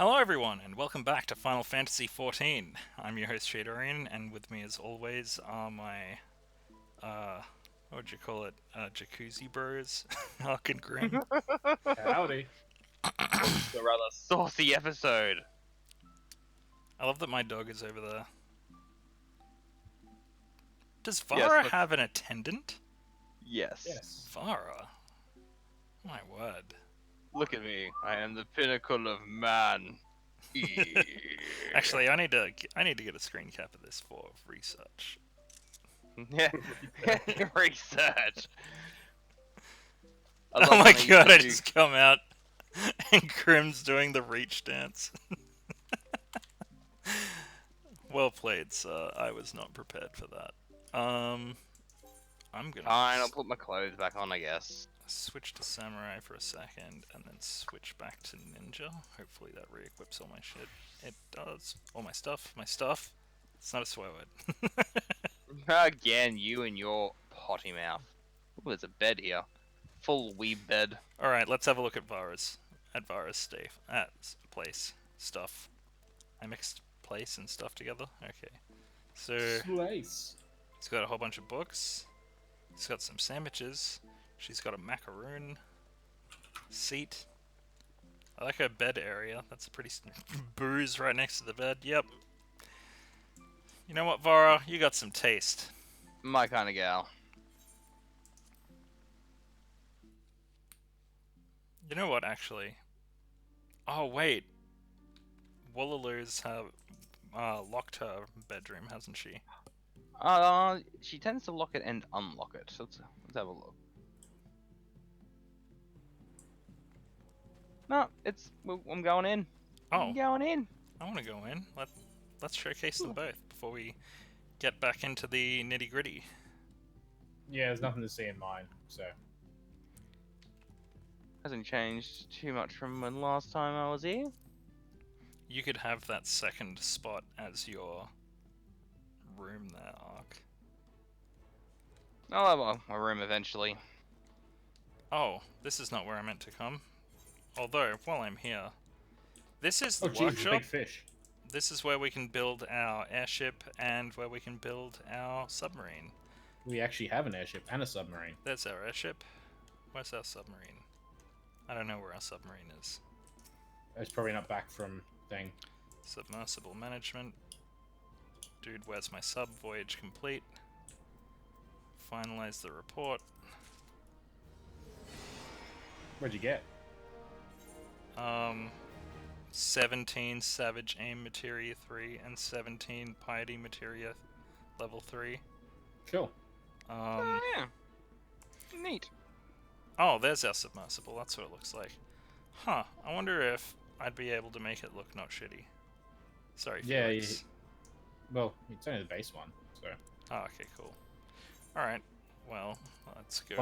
Hello everyone, and welcome back to Final Fantasy XIV. I'm your host Shadorian, and with me as always are my, what would you call it, jacuzzi bros, Huck and Grim. Howdy. Welcome to a rather saucy episode. I love that my dog is over there. Does Yes, Vara look- have an attendant? Yes. Yes. Vara? My word. Look at me. I am the pinnacle of man. Actually, I need to get a screen cap of this for research. Yeah. Research. I Oh love my when they god, I used to just come out and Grim's doing the reach dance. Well played, sir. I was not prepared for that. I'm gonna Fine, I'll put my clothes back on, I guess. switch to samurai for a second, and then switch back to ninja. Hopefully that re-equips all my shit. It does. All my stuff. My stuff. It's not a swear word. Again, you and your potty mouth. Ooh, there's a bed here. Full wee bed. Alright, let's have a look at Vara's place. Stuff. I mixed place and stuff together? Okay. So, Slice. it's got a whole bunch of books. It's got some sandwiches. She's got a macaroon. Seat. I like her bed area. That's a pretty booze right next to the bed. Yep. You know what, Vara? You got some taste. My kind of gal. You know what, actually? Oh, wait. Woolalu's have locked her bedroom, hasn't she? She tends to lock it and unlock it. Let's have a look. No, I'm going in. Oh, I'm going in. I want to go in. Let's showcase them both before we get back into the nitty gritty. Yeah, there's nothing to see in mine, so. Hasn't changed too much from when last time I was here. You could have that second spot as your room there, Ark. I'll have my room eventually. Oh, this is not where I meant to come. Although, while I'm here, this is the Oh, jeez, workshop. big fish. This is where we can build our airship and where we can build our submarine. We actually have an airship and a submarine. There's our airship. Where's our submarine? I don't know where our submarine is. It's probably not back from thing. Submersible management. Dude, where's my sub? Voyage complete. Finalize the report. What'd you get? 17 Savage Aim Materia 3 and 17 Piety Materia level 3. Cool. Oh yeah. Neat. Oh, there's our submersible. That's what it looks like. Huh. I wonder if I'd be able to make it look not shitty. Sorry, Yeah, Felix. Well, it's only the base one, so. Oh, okay, cool. Alright. Well, let's go.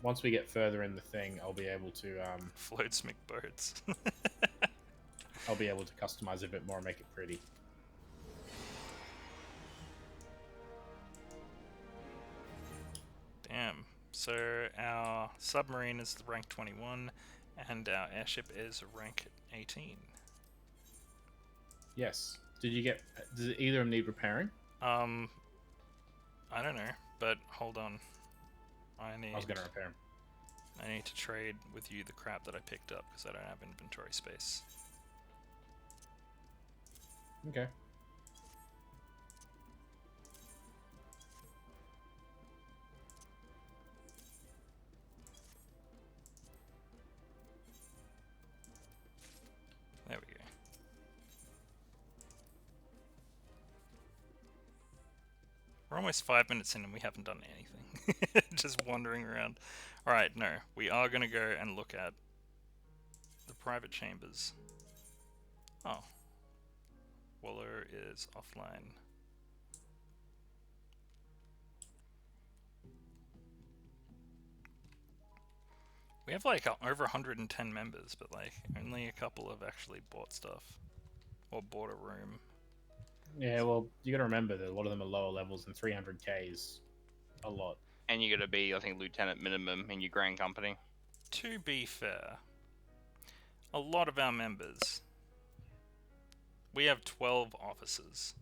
Once we get further in the thing, I'll be able to Floats McBoats. I'll be able to customize a bit more and make it pretty. Damn. So our submarine is rank 21, and our airship is rank 18. Yes. Does either of them need repairing? I don't know, but hold on. I I was gonna repair them. need to trade with you the crap that I picked up because I don't have inventory space. Okay. There we go. We're almost 5 minutes in and we haven't done anything. Just wandering around. Alright, no. We are going to go and look at the private chambers. Oh. Waller is offline. We have like over 110 members, but like only a couple have actually bought stuff. Or bought a room. Yeah, well, you gotta remember that a lot of them are lower levels, and 300k is a lot. And you gotta be, I think, lieutenant minimum in your grand company. To be fair, a lot of our members we have 12 officers.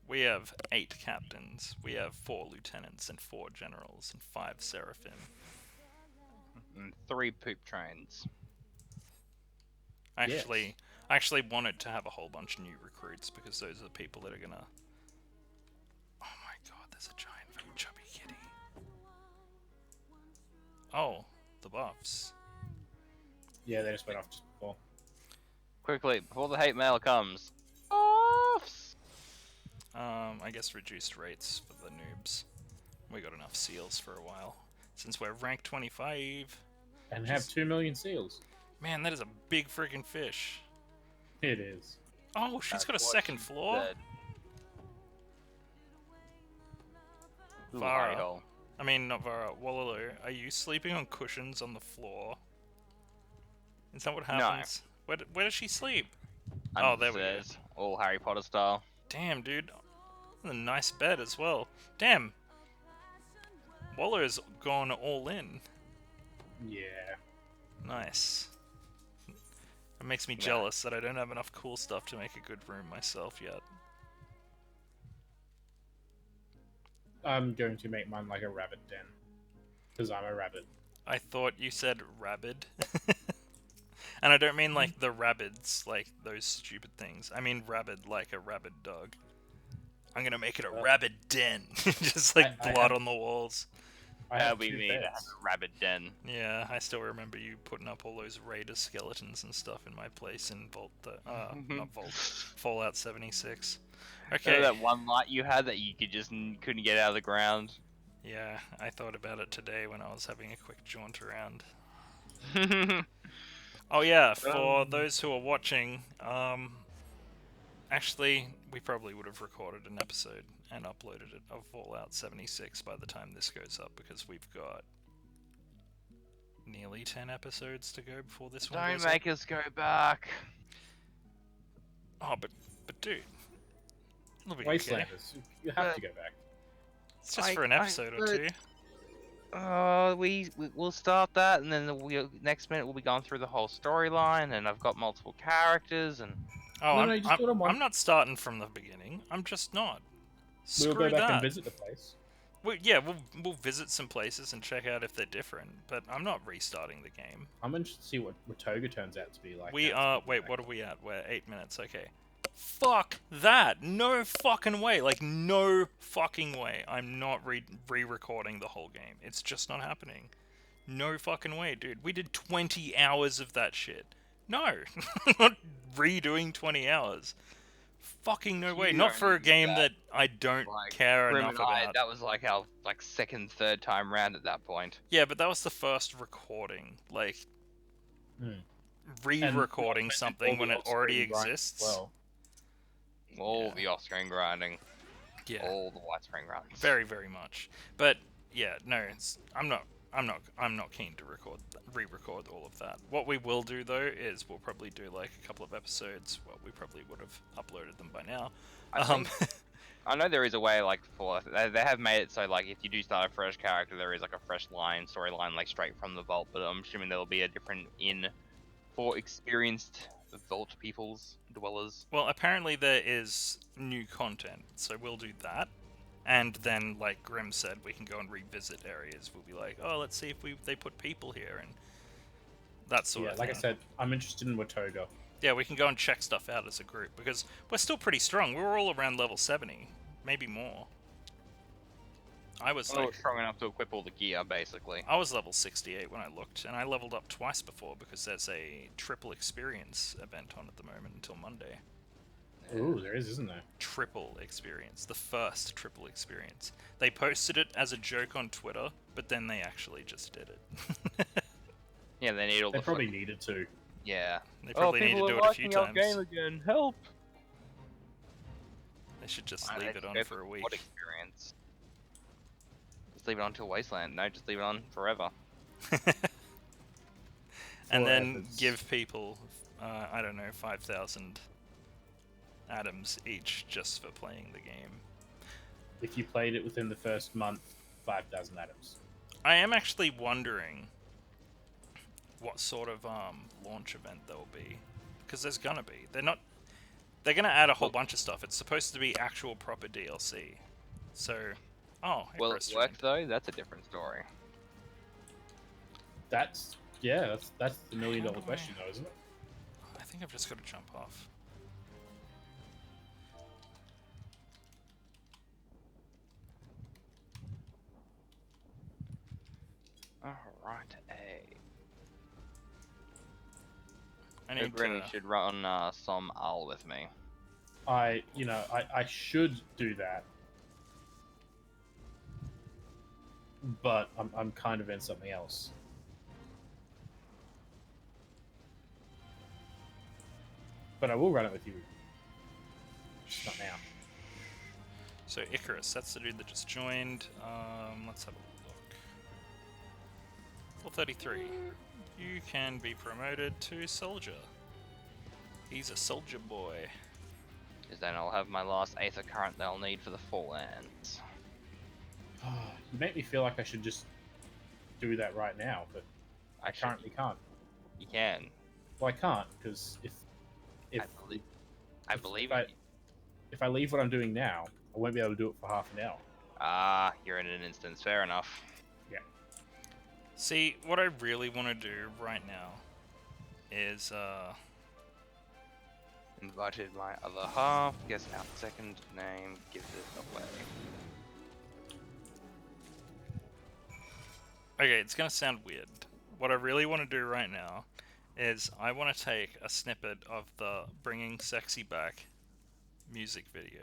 We have 8 captains. We have 4 lieutenants and 4 generals and 5 seraphim. And 3 poop trains. I actually wanted to have a whole bunch of new recruits because those are the people that are gonna. Oh my god, there's a giant very chubby kitty. Oh, the buffs. Yeah, they just went off just before. Quickly, before the hate mail comes. Offs! I guess reduced rates for the noobs. We got enough seals for a while. Since we're rank 25. And have 2 million seals. Man, that is a big freaking fish. It is. Oh, she's got a That's what second she floor? said. Ooh, Vara. idle. I mean, not Vara. Wallaloo, are you sleeping on cushions on the floor? Is that what happens? No. Where does she sleep? Under Oh, there we go. stairs, all Harry Potter style. Damn, dude. A nice bed as well. Damn. Waller's gone all in. Yeah. Nice. It makes me jealous that I don't have enough cool stuff to make a good room myself yet. I'm going to make mine like a rabbit den. Because I'm a rabbit. I thought you said rabid. And I don't mean like the rabbids, like those stupid things. I mean rabid like a rabid dog. I'm gonna make it a rabid den. Just like blood on the walls. We need to have a rabbit den. Yeah, I still remember you putting up all those Raider skeletons and stuff in my place in Fallout 76. Okay. Remember that one light you had that you couldn't get out of the ground? Yeah, I thought about it today when I was having a quick jaunt around. Oh yeah, for those who are watching, actually, we probably would have recorded an episode and uploaded it of Fallout 76 by the time this goes up, because we've got nearly 10 episodes to go before this one goes Don't make us go back. Oh, but dude, it'll be okay. Wastelanders, you have to go back. It's just for an episode or two. We'll start that, and then next minute we'll be going through the whole storyline, and I've got multiple characters, and oh, I'm not starting from the beginning. I'm just not. We'll Screw go back that. and visit the place. We'll visit some places and check out if they're different, but I'm not restarting the game. I'm interested to see what Toga turns out to be like. We are. Wait, what are we at? We're 8 minutes. Okay. Fuck that! No fucking way! Like, no fucking way. I'm not re-recording the whole game. It's just not happening. No fucking way, dude. We did 20 hours of that shit. No! I'm not redoing 20 hours. Fucking no way. Not for a game that I don't care enough about. That was like our second, third time round at that point. Yeah, but that was the first recording. Like, re-recording something when it already exists. Well. All the off-screen grinding. Yeah. All the widescreen runs. Very, very much. But yeah, no, I'm not keen to re-record all of that. What we will do though is we'll probably do like a couple of episodes. Well, we probably would have uploaded them by now. I know there is a way like they have made it so like if you do start a fresh character, there is like a fresh storyline like straight from the vault. But I'm assuming there will be a different for experienced vault dwellers. Well, apparently there is new content, so we'll do that. And then, like Grim said, we can go and revisit areas. We'll be like, oh, let's see if they put people here and that sort of thing. Yeah, like I said, I'm interested in Watoga. Yeah, we can go and check stuff out as a group, because we're still pretty strong. We're all around level 70, maybe more. I was strong enough to equip all the gear, basically. I was level 68 when I looked, and I leveled up twice before because there's a triple experience event on at the moment until Monday. Ooh, there is, isn't there? Triple experience. The first triple experience. They posted it as a joke on Twitter, but then they actually just did it. Yeah, they need all They probably needed to. Yeah. They probably need to do it a few times. Game again. Help! They should just leave it on for a week. What experience? Just leave it on till Wasteland. No, just leave it on forever. And then give people, I don't know, 5,000 atoms each just for playing the game. If you played it within the first month, 5,000 atoms. I am actually wondering what sort of launch event there'll be, because there's gonna be. They're not. They're gonna add a whole bunch of stuff. It's supposed to be actual proper DLC. So, oh, Will it Icarus work joined. though? That's a different story. That's that's the $1 million question though, isn't it? I think I've just got to jump off. Alright, I need Granny to... should run some Al with me. I should do that, but I'm kind of in something else. But I will run it with you. Just not now. So Icarus, that's the dude that just joined. Let's have a look. 433. You can be promoted to soldier. He's a soldier boy. Because then I'll have my last Aether current they'll need for the full lands. You make me feel like I should just do that right now, but I Actually, currently can't. You can. Well, I can't because I believe if it. if I leave what I'm doing now, I won't be able to do it for half an hour. Ah, you're in an instance. Fair enough. Yeah. See, what I really want to do right now is, Invited my other half. Guess our second name gives it away. Okay, it's gonna sound weird. What I really want to do right now is I want to take a snippet of the Bringing Sexy Back music video,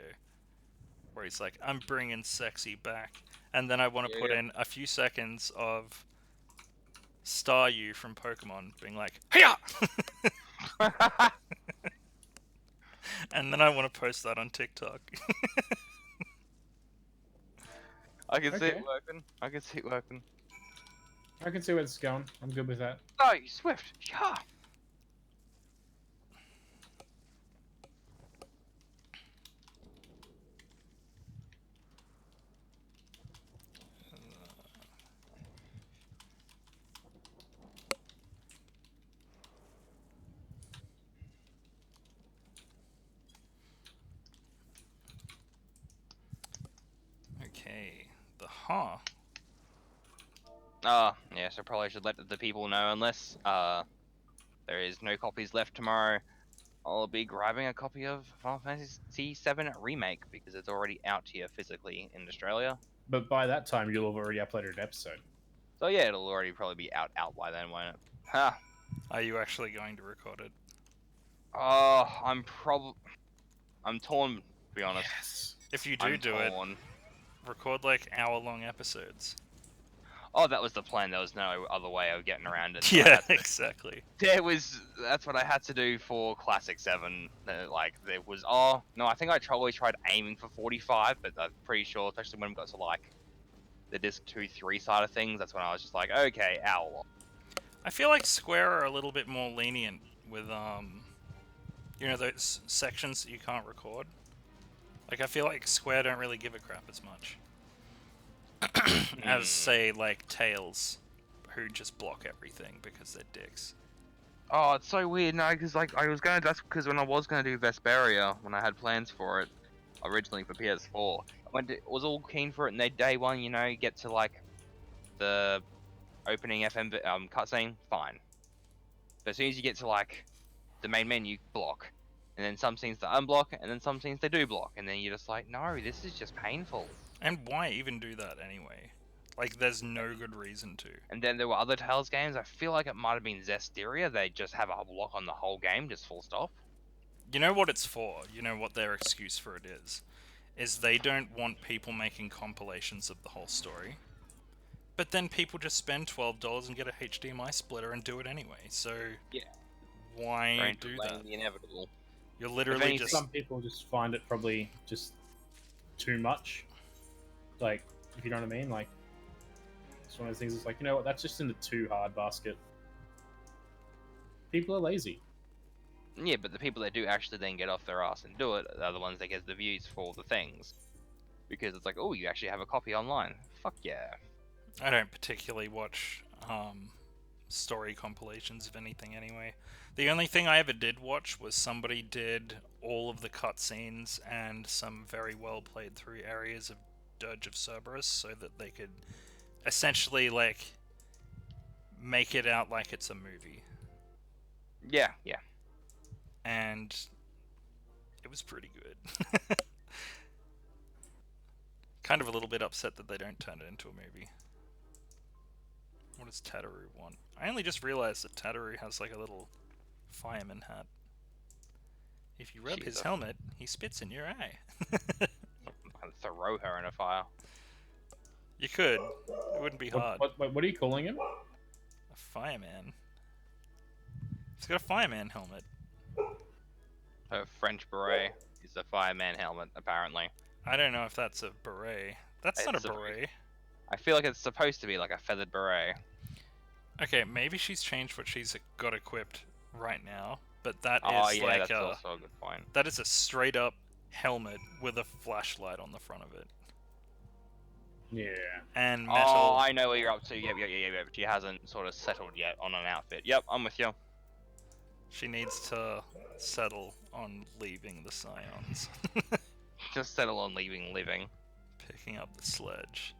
where he's like, I'm bringing sexy back, and then I want to put in a few seconds of Staryu from Pokemon being like, Hiya! And then I want to post that on TikTok. I can see Okay. it working. I can see it working. I can see where it's going. I'm good with that. Oh, you Swift! Yeah! Okay, the huh. Yeah, so probably should let the people know, unless there is no copies left tomorrow, I'll be grabbing a copy of Final Fantasy XIV Remake, because it's already out here physically in Australia. But by that time, you'll have already uploaded an episode. So yeah, it'll already probably be out by then, won't it? Ha! Are you actually going to record it? Oh, I'm torn, to be honest. Yes. If you do I'm do it, torn. record like hour-long episodes. Oh, that was the plan. There was no other way of getting around it. So Yeah, exactly. That's what I had to do for Classic 7. Like, there was, oh, no, I think I always tried aiming for 45, but I'm pretty sure, especially when we got to, like, the disc 2-3 side of things, that's when I was just like, okay, hour long. I feel like Square are a little bit more lenient with, you know, those sections that you can't record. Like, I feel like Square don't really give a crap as much. As, say, like, Tails, who just block everything because they're dicks. Oh, it's so weird, no, because, like, that's because when I was gonna do Vesperia, when I had plans for it, originally for PS4, was all keen for it, and they day one, you know, get to, like, the opening FM cutscene, fine. But as soon as you get to, like, the main menu, block. And then some scenes they unblock, and then some scenes they do block, and then you're just like, no, this is just painful. And why even do that anyway? Like, there's no good reason to. And then there were other Tales games, I feel like it might have been Zestiria, they just have a block on the whole game, just full stop. You know what it's for? You know what their excuse for it is? Is they don't want people making compilations of the whole story. But then people just spend $12 and get a HDMI splitter and do it anyway, so... Yeah. Why Trying do to that? blame the inevitable. You're literally just... Some people just find it probably just too much. Like, if you know what I mean? Like, it's one of those things that's like, you know what, that's just in the too hard basket. People are lazy. Yeah, but the people that do actually then get off their ass and do it are the ones that get the views for the things. Because it's like, oh, you actually have a copy online. Fuck yeah. I don't particularly watch story compilations, if anything, anyway. The only thing I ever did watch was somebody did all of the cutscenes and some very well played through areas of Dirge of Cerberus so that they could essentially, like, make it out like it's a movie. Yeah, yeah. And it was pretty good. Kind of a little bit upset that they don't turn it into a movie. What does Tataru want? I only just realized that Tataru has like a little fireman hat. If you rub his helmet, he spits in your eye. I'd throw her in a fire. You could. It wouldn't be hard. What are you calling him? A fireman. He's got a fireman helmet. Her French beret is a fireman helmet, apparently. I don't know if that's a beret. That's not a beret. I feel like it's supposed to be like a feathered beret. Okay, maybe she's changed what she's got equipped right now, but that Oh, is yeah, like that's also a good point. that is a straight up helmet with a flashlight on the front of it. Yeah. And metal. Oh, I know what you're up to. Yep. But she hasn't sort of settled yet on an outfit. Yep, I'm with you. She needs to settle on leaving the Scions. Just settle on leaving living. Picking up the sledge.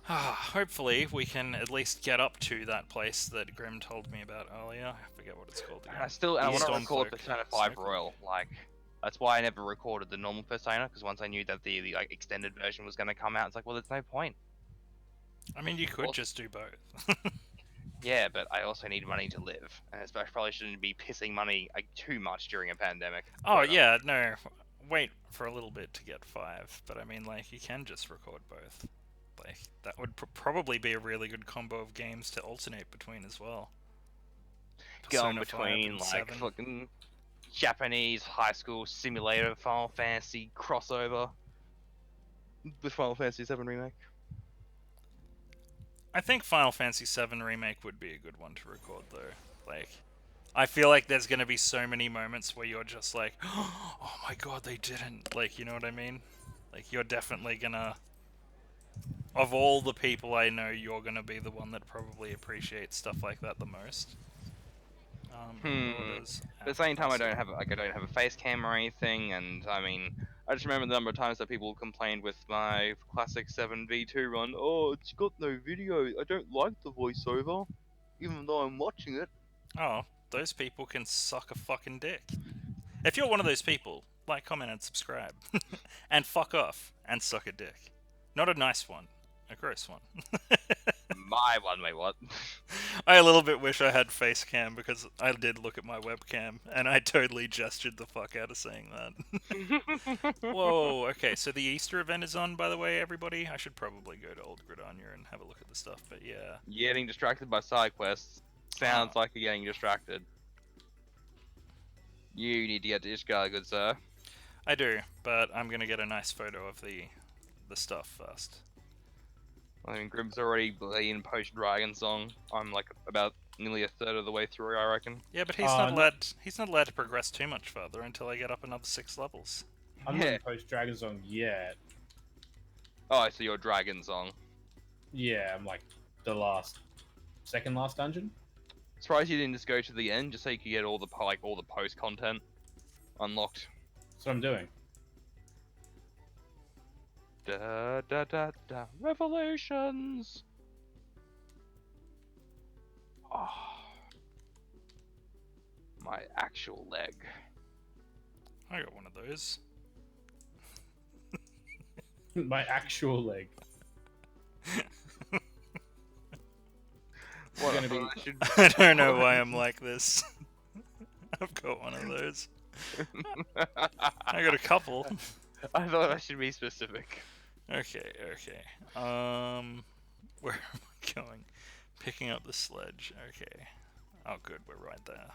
Hopefully we can at least get up to that place that Grim told me about earlier. I forget what it's called again. I want to record Stormcloak. Persona 5 Royal. Like, that's why I never recorded the normal Persona, because once I knew that the like extended version was going to come out, it's like, well, there's no point. I mean, you could just do both. Yeah, but I also need money to live, and I probably shouldn't be pissing money like too much during a pandemic. Oh yeah, no. Wait for a little bit to get 5, but I mean, like, you can just record both. Like, that would probably be a really good combo of games to alternate between as well. Going Persona 5 between and like 7. fucking Japanese high school simulator Final Fantasy crossover with Final Fantasy VII Remake. I think Final Fantasy VII Remake would be a good one to record, though. Like, I feel like there's gonna be so many moments where you're just like, oh my god, they didn't. Like, you know what I mean? Like, you're definitely gonna... Of all the people I know, you're gonna be the one that probably appreciates stuff like that the most. Orders, But at the same time, I don't have a face cam or anything, and I mean, I just remember the number of times that people complained with my classic 7v2 run. Oh, it's got no video. I don't like the voiceover, even though I'm watching it. Oh, those people can suck a fucking dick. If you're one of those people, like, comment, and subscribe. And fuck off and suck a dick. Not a nice one, a gross one. My one, wait, what? I a little bit wish I had face cam because I did look at my webcam and I totally gestured the fuck out of saying that. Whoa, okay, so the Easter event is on, by the way, everybody. I should probably go to Old GRIDANIA and have a look at the stuff, but yeah. You're getting distracted by side quests. Sounds like you're getting distracted. You need to get to Ishgard, good sir. I do, but I'm gonna get a nice photo of the stuff first. I mean, Grim's already in post-Dragon Song. I'm like about nearly a third of the way through, I reckon. Yeah, but he's not allowed. He's not allowed to progress too much further until I get up another 6 levels. I'm not in post-Dragon Song yet. Oh, so you're Dragon Song. Yeah, I'm like the second last dungeon. Surprised you didn't just go to the end, just so you could get all the post content unlocked. That's what I'm doing. Da da da da. Revelations. Oh, my actual leg. I got one of those. My actual leg. What gonna be... I don't know why I'm like this. I've got one of those. I got a couple. I thought I should be specific. Okay. Where am I going? Picking up the sledge. Okay. Oh, good. We're right there.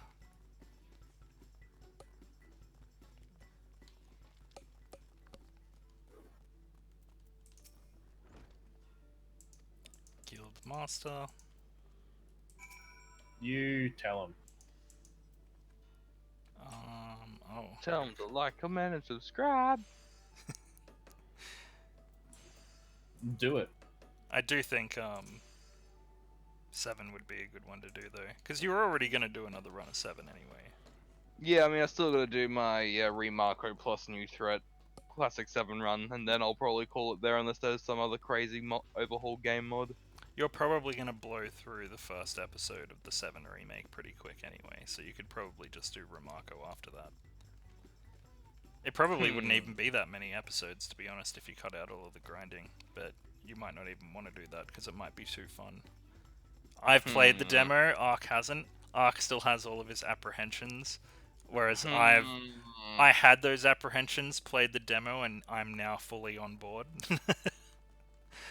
Guild Master. You tell him. Oh. Tell them to like, comment, and subscribe. Do it. I do think, 7 would be a good one to do though, because you were already gonna do another run of 7 anyway. Yeah, I mean, I still gotta do my Remarco plus new threat classic 7 run, and then I'll probably call it there unless there's some other crazy overhaul game mod. You're probably gonna blow through the first episode of the 7 remake pretty quick anyway, so you could probably just do Remarco after that. It probably wouldn't even be that many episodes, to be honest, if you cut out all of the grinding, but you might not even want to do that because it might be too fun. I've played the demo, Ark hasn't. Ark still has all of his apprehensions, whereas I had those apprehensions, played the demo, and I'm now fully on board.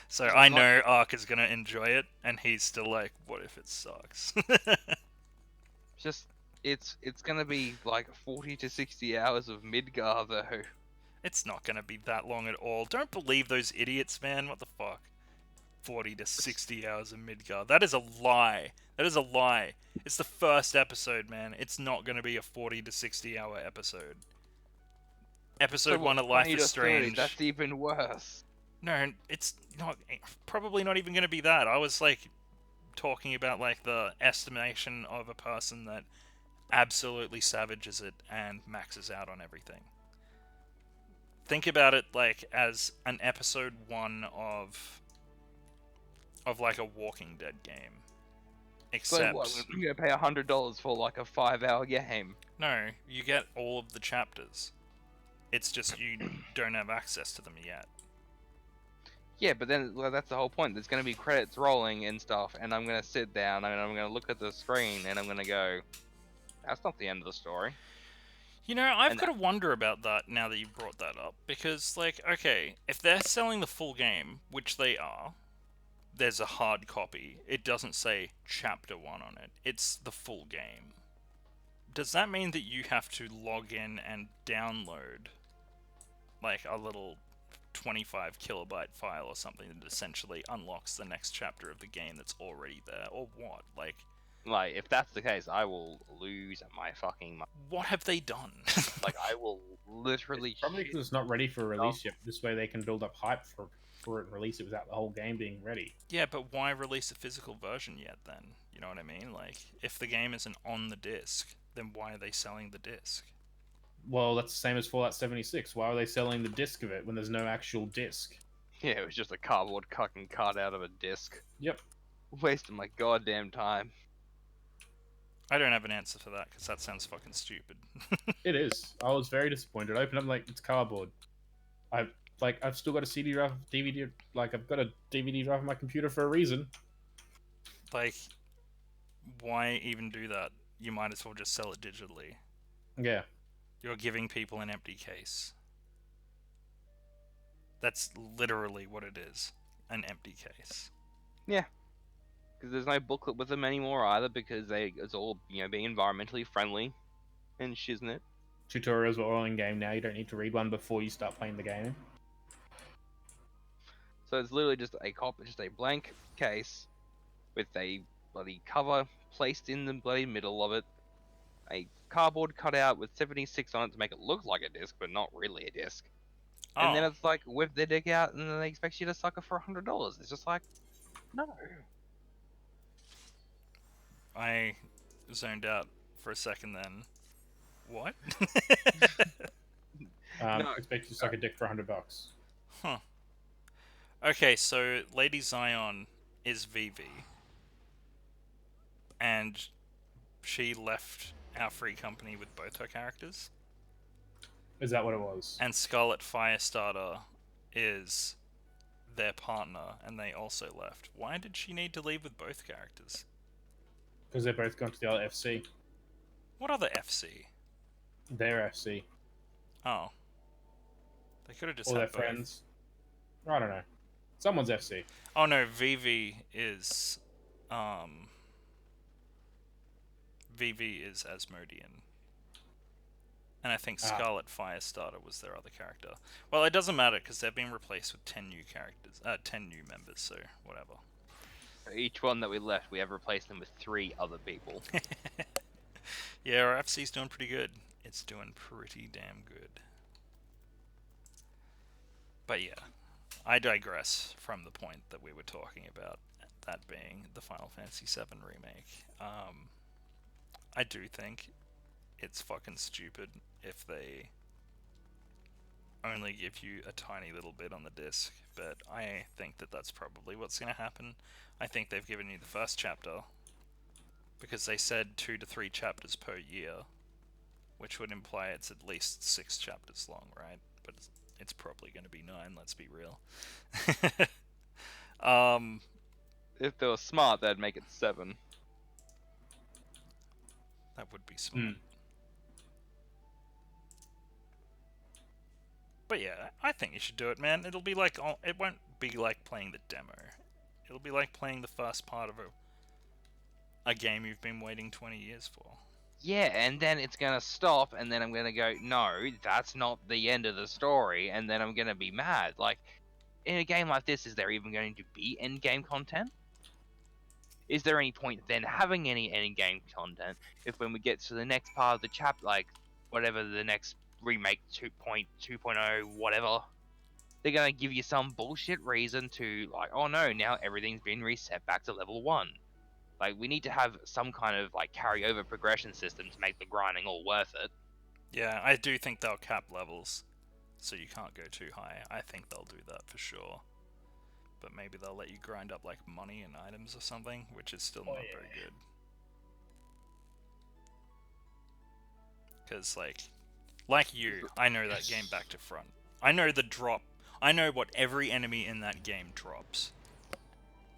So I know Ark is gonna enjoy it, and he's still like, what if it sucks? Just, it's gonna be like 40 to 60 hours of Midgar though. It's not gonna be that long at all. Don't believe those idiots, man. What the fuck? 40 to 60 hours of Midgar. That is a lie. That is a lie. It's the first episode, man. It's not gonna be a 40 to 60 hour episode. Episode 1 of Life is Strange. That's even worse. No, it's not. Probably not even gonna be that. I was like talking about like the estimation of a person that absolutely savages it and maxes out on everything. Think about it like as an episode 1 of like a Walking Dead game. Except So what, we're gonna pay $100 for like a 5-hour game? no, you get all of the chapters. It's just you don't have access to them yet. Yeah, but then that's the whole point. There's gonna be credits rolling and stuff, and I'm gonna sit down and I'm gonna look at the screen and I'm gonna go, that's not the end of the story. You know, I've got to wonder about that now that you've brought that up. Because, like, okay, if they're selling the full game, which they are, there's a hard copy. It doesn't say Chapter 1 on it. It's the full game. Does that mean that you have to log in and download, like, a little 25 kilobyte file or something that essentially unlocks the next chapter of the game that's already there? Or what? Like, if that's the case, I will lose my fucking mind. what have they done? Like, I will literally... Probably because it's not ready for release yet. This way they can build up hype for it and release it without the whole game being ready. Yeah, but why release a physical version yet then? You know what I mean? Like, if the game isn't on the disc, then why are they selling the disc? Well, that's the same as Fallout 76. Why are they selling the disc of it when there's no actual disc? Yeah, it was just a cardboard fucking cut out of a disc. Yep. Wasting my goddamn time. I don't have an answer for that, because that sounds fucking stupid. It is. I was very disappointed. I opened up like it's cardboard. I've still got a CD drive, DVD. Like I've got a DVD drive on my computer for a reason. Like, why even do that? You might as well just sell it digitally. Yeah. You're giving people an empty case. That's literally what it is. An empty case. Yeah. Because there's no booklet with them anymore either, because it's all, being environmentally friendly and shiznit. Tutorials are all in game now. You don't need to read one before you start playing the game. So it's literally just a blank case with a bloody cover placed in the bloody middle of it, a cardboard cutout with 76 on it to make it look like a disc, but not really a disc. Oh. And then it's like whip their dick out, and then they expect you to suck it for $100. It's just like, no. I zoned out for a second then. What? No. Expect you to suck a dick for $100. Huh. Okay, so Lady Zion is Vivi. And she left our free company with both her characters. Is that what it was? And Scarlet Firestarter is their partner, and they also left. Why did she need to leave with both characters? Because they're both gone to the other FC. What other FC? Their FC. Oh. They could have just All had their both. friends. I don't know. Someone's FC. Oh no, Vivi is Asmodean. And I think Scarlet Firestarter was their other character. Well, it doesn't matter because they're being replaced with 10 new characters, 10 new members, so whatever. For each one that we left, we have replaced them with 3 other people. Yeah, our FC's doing pretty good. It's doing pretty damn good. But yeah, I digress from the point that we were talking about. that being the Final Fantasy VII remake. I do think it's fucking stupid if they only give you a tiny little bit on the disc, but I think that that's probably what's going to happen. I think they've given you the first chapter because they said 2 to 3 chapters per year, which would imply it's at least 6 chapters long, right? But it's probably going to be 9, let's be real. If they were smart, they'd make it 7. That would be smart. But yeah, I think you should do it, man. It'll be like, it won't be like playing the demo. It'll be like playing the first part of a game you've been waiting 20 years for. Yeah, and then it's gonna stop, and then I'm gonna go, no, that's not the end of the story, and then I'm gonna be mad. Like, in a game like this, is there even going to be end game content? Is there any point then having any end game content if when we get to the next part of the chapter, like whatever the next remake 2.2.0 whatever, they're gonna give you some bullshit reason to like, oh no, now everything's been reset back to level 1. Like, we need to have some kind of like carryover progression system to make the grinding all worth it. Yeah, I do think they'll cap levels, so you can't go too high. I think they'll do that for sure. But maybe they'll let you grind up like money and items or something, which is still not very good. Because like you, I know that game back to front. I know the drop. I know what every enemy in that game drops.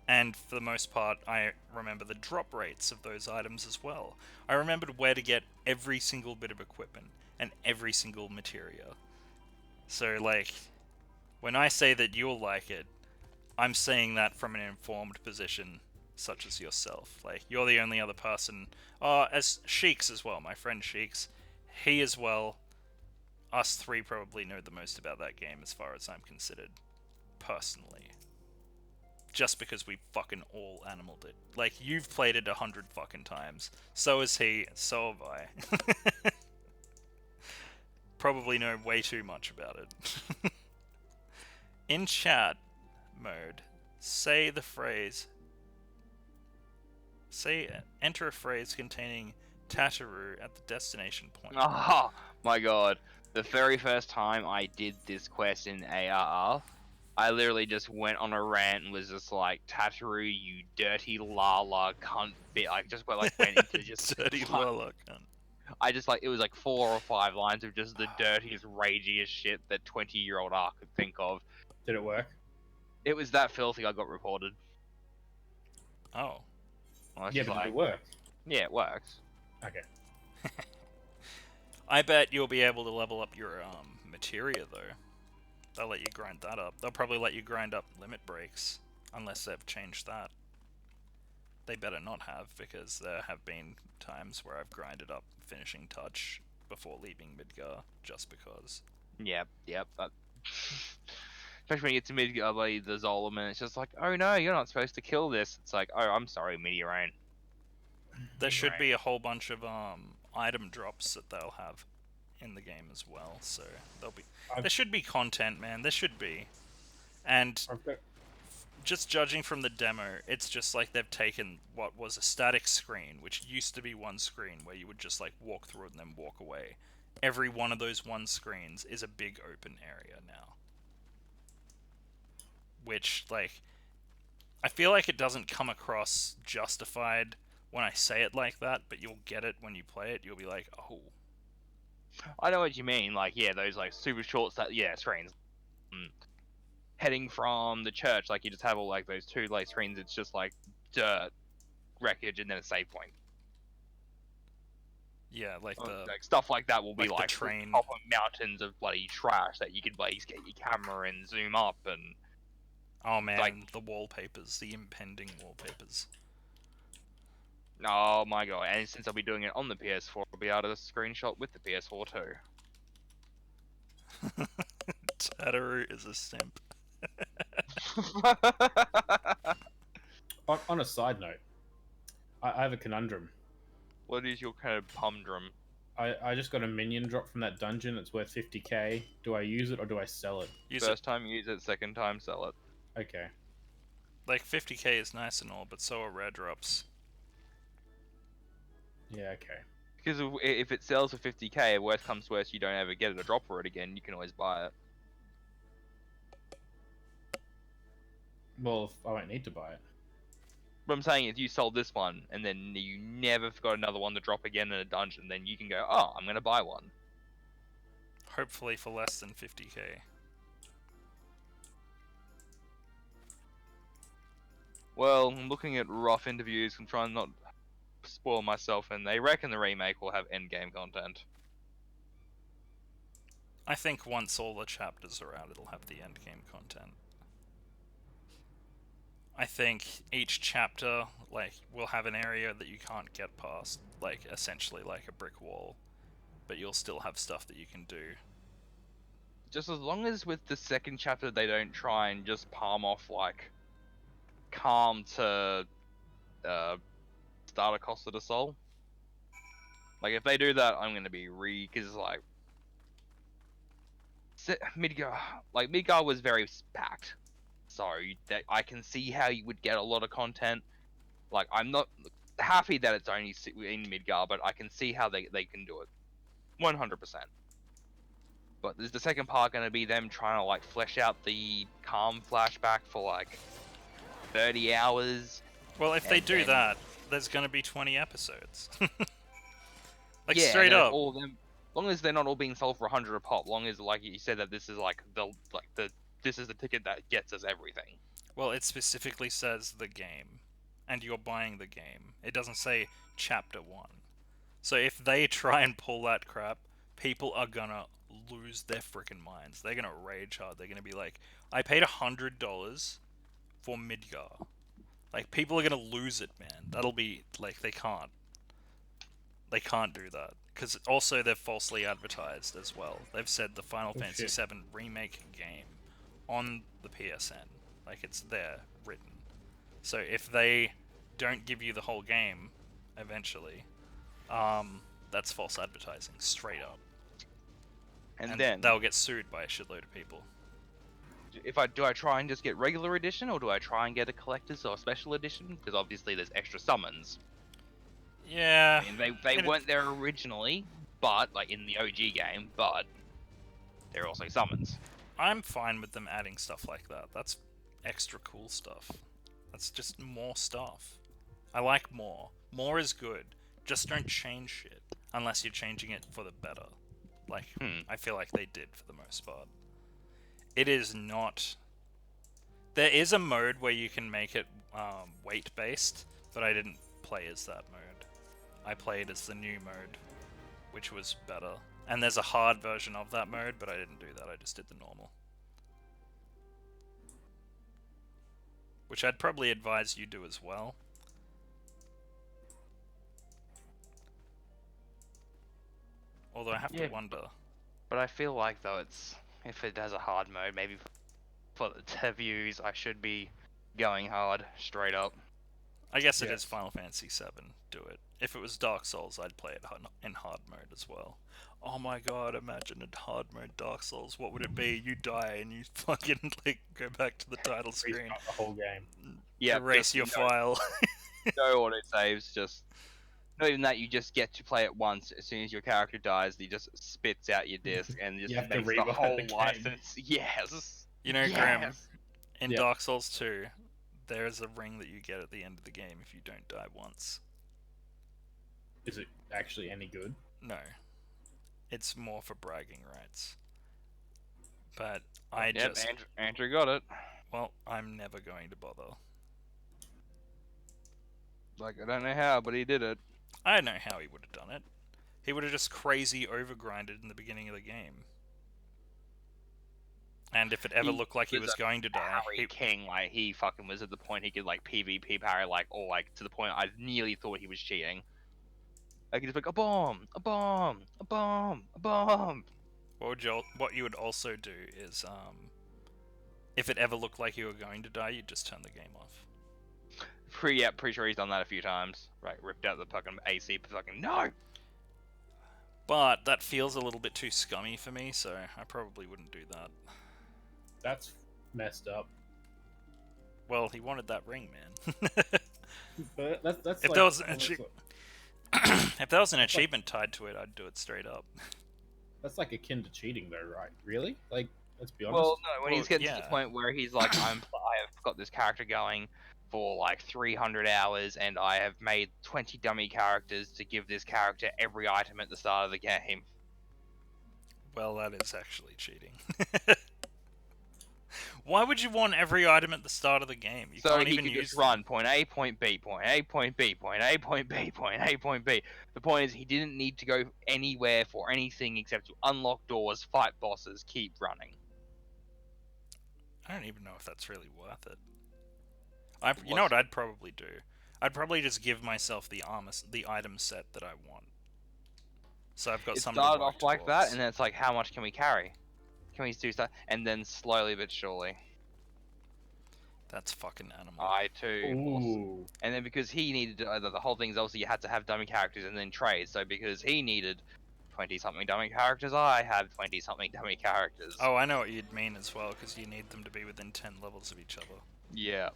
And for the most part, I remember the drop rates of those items as well. I remembered where to get every single bit of equipment and every single materia. So, like, when I say that you'll like it, I'm saying that from an informed position, such as yourself. Like, you're the only other person... as Sheiks as well, my friend Sheiks. He as well. Us three probably know the most about that game as far as I'm considered, personally. Just because we fucking all animaled it. Like, you've played it 100 fucking times. So has he, so have I. Probably know way too much about it. In chat mode, say the phrase... enter a phrase containing Tataru at the destination point. Oh my god. The very first time I did this quest in ARR, I literally just went on a rant and was just like, Tataru, you dirty lala cunt bit. I just went into just dirty lala cunt. I just it was like 4 or 5 lines of just the dirtiest, ragiest shit that 20-year-old R could think of. Did it work? It was that filthy I got reported. Oh. Well, yeah, but did it work? Yeah, it works. Okay. I bet you'll be able to level up your materia though. They'll let you grind that up. They'll probably let you grind up limit breaks, unless they've changed that. They better not have, because there have been times where I've grinded up finishing touch before leaving Midgar, just because. Yep. Especially when you get to Midgar by the Zolom, and it's just like, oh no, you're not supposed to kill this. It's like, oh, I'm sorry, Meteorine. There should be a whole bunch of item drops that they'll have in the game as well, so there should be content, man. There should be. And just judging from the demo, it's just like they've taken what was a static screen, which used to be one screen where you would just like walk through it and then walk away. Every one of those one screens is a big open area now. Which, like, I feel like it doesn't come across justified when I say it like that, but you'll get it when you play it. You'll be like, oh. I know what you mean. Like, yeah, those like super short screens. Heading from the church, like you just have all like those 2 like screens. It's just like dirt, wreckage, and then a save point. Yeah, like like stuff like that will be like train, top of mountains of bloody trash that you could like get your camera and zoom up and. Oh man, like, the wallpapers, the impending wallpapers. Oh my god, and since I'll be doing it on the PS4, I'll be able to screenshot with the PS4 too. Tataru is a simp. On a side note, I have a conundrum. What is your kind of humdrum? I just got a minion drop from that dungeon. It's worth 50k. Do I use it or do I sell it? First time use it, second time sell it. Okay. Like 50k is nice and all, but so are rare drops. Yeah, okay. Because if it sells for 50k, worst comes to worst, you don't ever get a drop for it again. You can always buy it. Well, I won't need to buy it. What I'm saying is, you sold this one, and then you never got another one to drop again in a dungeon. Then you can go, oh, I'm gonna buy one. Hopefully for less than 50k. Well, I'm looking at rough interviews. I'm trying not to spoil myself, and they reckon the remake will have endgame content. I think once all the chapters are out, it'll have the endgame content. I think each chapter, like, will have an area that you can't get past, like, essentially like a brick wall, but you'll still have stuff that you can do. Just as long as with the second chapter they don't try and just palm off like calm to starter cost of the soul. Like if they do that, I'm gonna be because like Midgar, like Midgar was very packed, so that I can see how you would get a lot of content. Like I'm not happy that it's only in Midgar, but I can see how they can do it, 100%. But is the second part going to be them trying to like flesh out the calm flashback for like 30 hours? Well, if they And do then- that, there's gonna be 20 episodes. Like, yeah, straight and then up. all of them, long as they're not all being sold for 100 a pop, long as like you said that this is like this is the ticket that gets us everything. Well, it specifically says the game, and you're buying the game. It doesn't say chapter 1. So if they try and pull that crap, people are gonna lose their freaking minds. They're gonna rage hard. They're gonna be like, I paid $100 for Midgar. Like, people are gonna lose it, man. That'll be, like, they can't. They can't do that. Because also they're falsely advertised as well. They've said the Final Fantasy shit. VII remake game on the PSN. Like, it's there, written. So if they don't give you the whole game, eventually, that's false advertising, straight up. And, And then they'll get sued by a shitload of people. if I try and just get regular edition, or do I try and get a collector's or special edition? Because obviously there's extra summons. Yeah. I mean, they weren't there originally, but like in the OG game, but they're also summons. I'm fine with them adding stuff like that. That's extra cool stuff. That's just more stuff. I like more. More is good. Just don't change shit. Unless you're changing it for the better. Like, I feel like they did for the most part. It is not... There is a mode where you can make it weight-based, but I didn't play as that mode. I played as the new mode, which was better. And there's a hard version of that mode, but I didn't do that. I just did the normal. Which I'd probably advise you do as well. Although I have to wonder. But I feel like though if it has a hard mode, maybe for the reviews, I should be going hard straight up. I guess it is Yes. Final Fantasy VII. Do it. If it was Dark Souls, I'd play it in hard mode as well. Oh my god, imagine a hard mode Dark Souls. What would it be? You die and you fucking like go back to the title screen. Restart the whole game. Yeah, Erase your file. no auto saves, just not even that. You just get to play it once. As soon as your character dies, he just spits out your disc and just You have to makes the rewrite whole the game. license. Yes. You know, Grim, Yes. in Yeah. Dark Souls 2, there's a ring that you get at the end of the game if you don't die once. Is it actually any good? No. It's more for bragging rights. But I Yep, just... Andrew got it. Well, I'm never going to bother. Like, I don't know how, but he did it. I don't know how he would have done it. He would have just crazy overgrinded in the beginning of the game. And if it ever looked like he was going to die, Harry King, like, he fucking was at the point he could, like, PvP parry, like, or, like, to the point I nearly thought he was cheating. Like, he's like, a bomb, a bomb, a bomb, a bomb. what you would also do is, if it ever looked like you were going to die, you'd just turn the game off. Pretty sure he's done that a few times. Right, ripped out the fucking AC, fucking, no! But that feels a little bit too scummy for me, so I probably wouldn't do that. That's messed up. Well, he wanted that ring, man. But that's If like, there was an almost If there was an That's like- achievement tied to it, I'd do it straight up. that's like akin to cheating, though, right? Really? Like, let's be honest. Well, no, when Well, he's getting to yeah. the point where he's like, I've got this character going for like 300 hours, and I have made 20 dummy characters to give this character every item at the start of the game. Well, that is actually cheating. Why would you want every item at the start of the game? You So can't he even could use just them. run point A, point B, point A, point B, point A, point B, point A, point B. The point is, he didn't need to go anywhere for anything except to unlock doors, fight bosses, keep running. I don't even know if that's really worth it. You know what I'd probably do? I'd probably just give myself the item set that I want. So I've got It something started to work off like that, towards. and then it's like, how much can we carry? Can we do stuff? And then slowly but surely. That's fucking animal. I too. Ooh. And then because he needed the whole thing is obviously you had to have dummy characters and then trade. So because he needed 20 something dummy characters, I had 20 something dummy characters. Oh, I know what you'd mean as well, because you need them to be within 10 levels of each other. Yeah.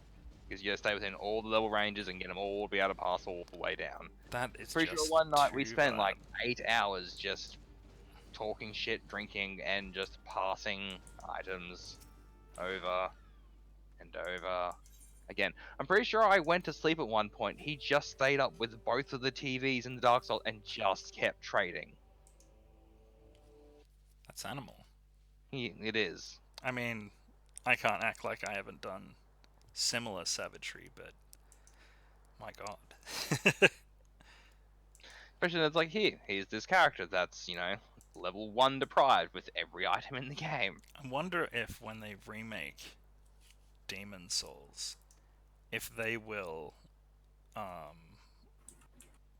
Because you gotta stay within all the level ranges and get them all to be able to pass all the way down. That is Pretty just sure one night we too spent bad. like 8 hours just talking shit, drinking, and just passing items over and over again. I'm pretty sure I went to sleep at one point. He just stayed up with both of the TVs in the Dark Souls and just kept trading. That's animal. It is. I mean, I can't act like I haven't done similar savagery, but my god. Especially it's like, here's this character that's, level 1 deprived with every item in the game. I wonder if when they remake Demon Souls, if they will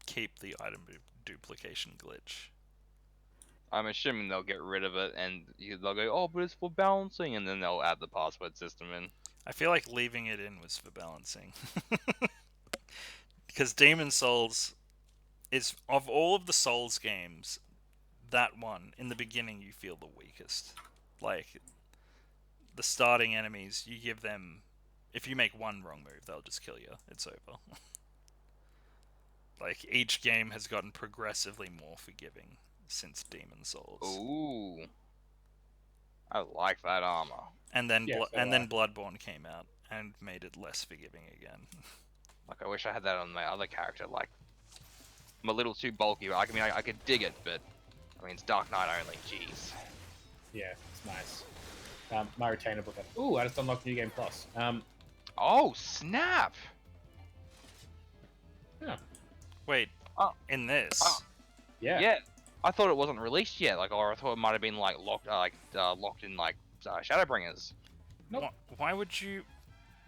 keep the item duplication glitch. I'm assuming they'll get rid of it and they'll go, oh, but it's for balancing, and then they'll add the password system in. I feel like leaving it in was for balancing. Because Demon Souls is, of all of the Souls games, that one, in the beginning, you feel the weakest. Like, the starting enemies, you give them... If you make one wrong move, they'll just kill you. It's over. Like, each game has gotten progressively more forgiving since Demon Souls. Ooh. I like that armor. And then, Yeah, so and then Bloodborne came out and made it less forgiving again. Like, I wish I had that on my other character. Like, I'm a little too bulky. I mean, I could dig it, but I mean, it's Dark Knight only. Jeez. Yeah, it's nice. My retainer book. Ooh, I just unlocked New Game Plus. Oh, snap! Yeah. Wait, Oh. in this? Oh. Yeah. Yeah. I thought it wasn't released yet. Like, or I thought it might have been like locked in like Shadowbringers. Nope. Why would you...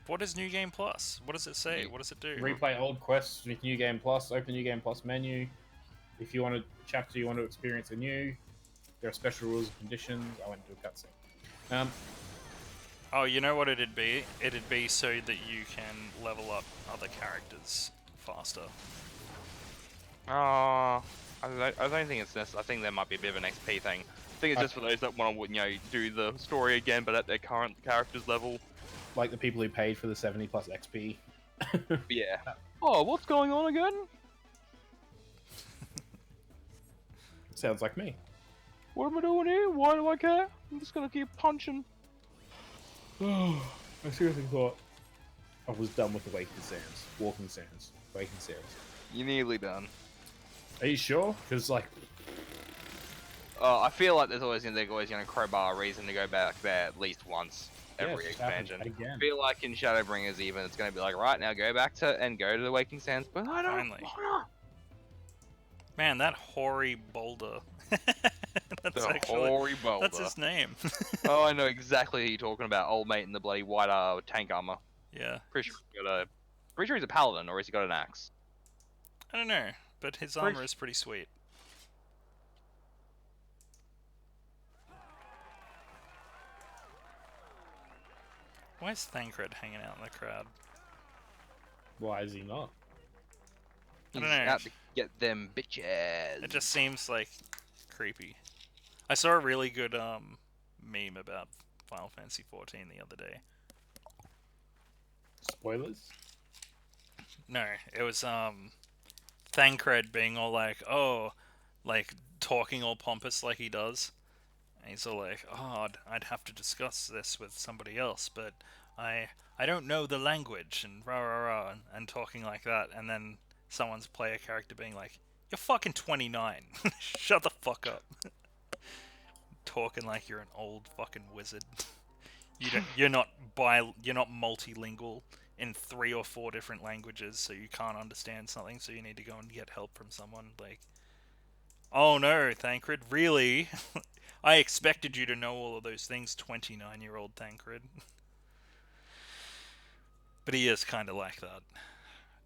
What is New Game Plus? What does it say? You- What does it do? Replay old quests with New Game Plus. Open New Game Plus menu. If you want a chapter you want to experience anew, there are special rules and conditions. I went to a cutscene. Oh, you know what it'd be? It'd be so that you can level up other characters faster. I don't think it's this. I think there might be a bit of an XP thing. I think it's just for those that want to, do the story again, but at their current character's level. Like the people who paid for the 70 plus XP. Yeah. Oh, what's going on again? Sounds like me. What am I doing here? Why do I care? I'm just gonna keep punching. I seriously thought I was done with the Walking Sands. You're nearly done. Are you sure? Because like, I feel like they're always gonna crowbar a reason to go back there at least once every yeah, just happen expansion. again. I feel like in Shadowbringers even it's gonna be like, right now go back to the Waking Sands, but I don't Finally. wanna. Man, that hoary boulder. That's The actually... hoary boulder. That's his name. Oh, I know exactly who you're talking about. Old mate in the bloody white tank armor. Yeah. Pretty sure he's a paladin, or has he got an axe? I don't know, but his armor is pretty sweet. Why is Thancred hanging out in the crowd? Why is he not? I He's don't know. out to get them bitches. It just seems like creepy. I saw a really good meme about Final Fantasy XIV the other day. Spoilers. No, it was Thancred being all like, oh, like talking all pompous like he does. And he's all like, oh, I'd have to discuss this with somebody else, but I don't know the language, and rah rah rah, and talking like that. And then someone's player character being like, you're fucking 29. Shut the fuck up. Talking like you're an old fucking wizard. You're not multilingual in 3 or 4 different languages, so you can't understand something, so you need to go and get help from someone. Like, oh no, Thancred, really? I expected you to know all of those things, 29-year-old Thancred. But he is kind of like that.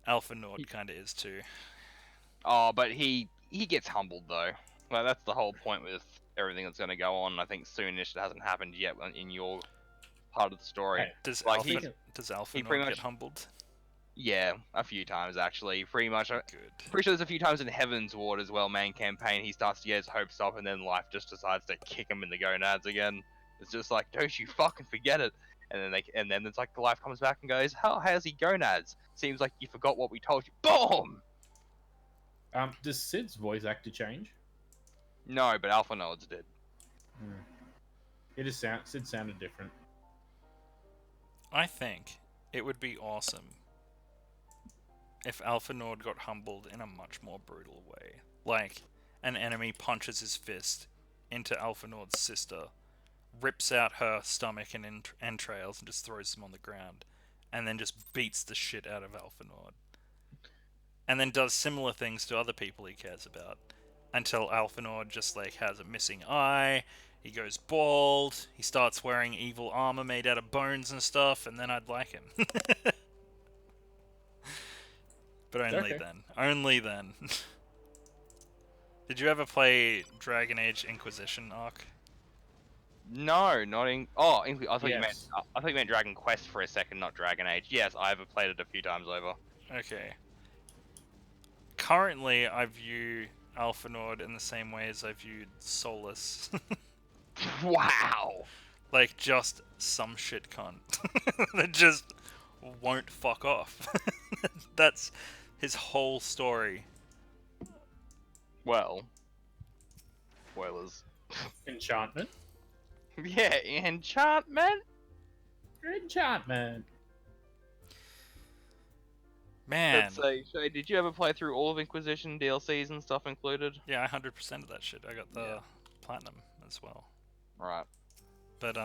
Alpha Nord kind of is too. Oh, but he gets humbled though. Like that's the whole point with everything that's going to go on. I think soonish. It hasn't happened yet in your part of the story. Hey, Does like Alpha he Nord pretty get much- humbled? Yeah, a few times actually. Pretty much. Good. Pretty sure there's a few times in Heaven's Ward as well, main campaign. He starts to get his hopes up, and then life just decides to kick him in the gonads again. It's just like, don't you fucking forget it. And then it's like the life comes back and goes, how has he gonads? Seems like you forgot what we told you. Boom. Does Sid's voice actor change? No, but Alpha Nodes did. It is Sid sounded different. I think it would be awesome if Alpha Nord got humbled in a much more brutal way. Like, an enemy punches his fist into Alpha Nord's sister, rips out her stomach and entrails and just throws them on the ground, and then just beats the shit out of Alpha Nord. And then does similar things to other people he cares about, until Alpha Nord just like has a missing eye, he goes bald, he starts wearing evil armor made out of bones and stuff, and then I'd like him. But only Okay. then. Only then. Did you ever play Dragon Age Inquisition Arc? No, not in. Oh, I thought Yes. you meant Dragon Quest for a second, not Dragon Age. Yes, I have played it a few times over. Okay. Currently, I view Alpha Nord in the same way as I viewed Solus. Wow. Like, just some shit cunt. That just won't fuck off. That's his whole story. Well. Spoilers. Enchantment. Yeah, enchantment. Enchantment. Man. Let's say, so did you ever play through all of Inquisition DLCs and stuff included? Yeah, I 100% of that shit. I got the platinum as well. Right. But,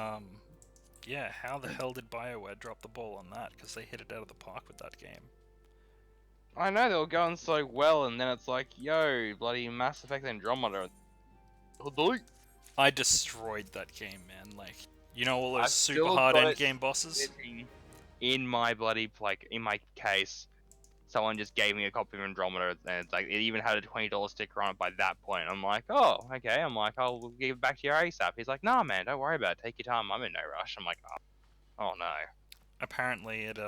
yeah, how the hell did BioWare drop the ball on that? Because they hit it out of the park with that game. I know they were going so well, and then it's like, yo, bloody Mass Effect Andromeda. I destroyed that game, man. Like, you know all I've those super still hard got end it game bosses? sitting in my bloody, like, in my case. Someone just gave me a copy of Andromeda, and it's like, it even had a $20 sticker on it by that point. I'm like, oh, okay. I'm like, I'll give it back to you ASAP. He's like, nah, man, don't worry about it. Take your time. I'm in no rush. I'm like, oh no. Apparently it,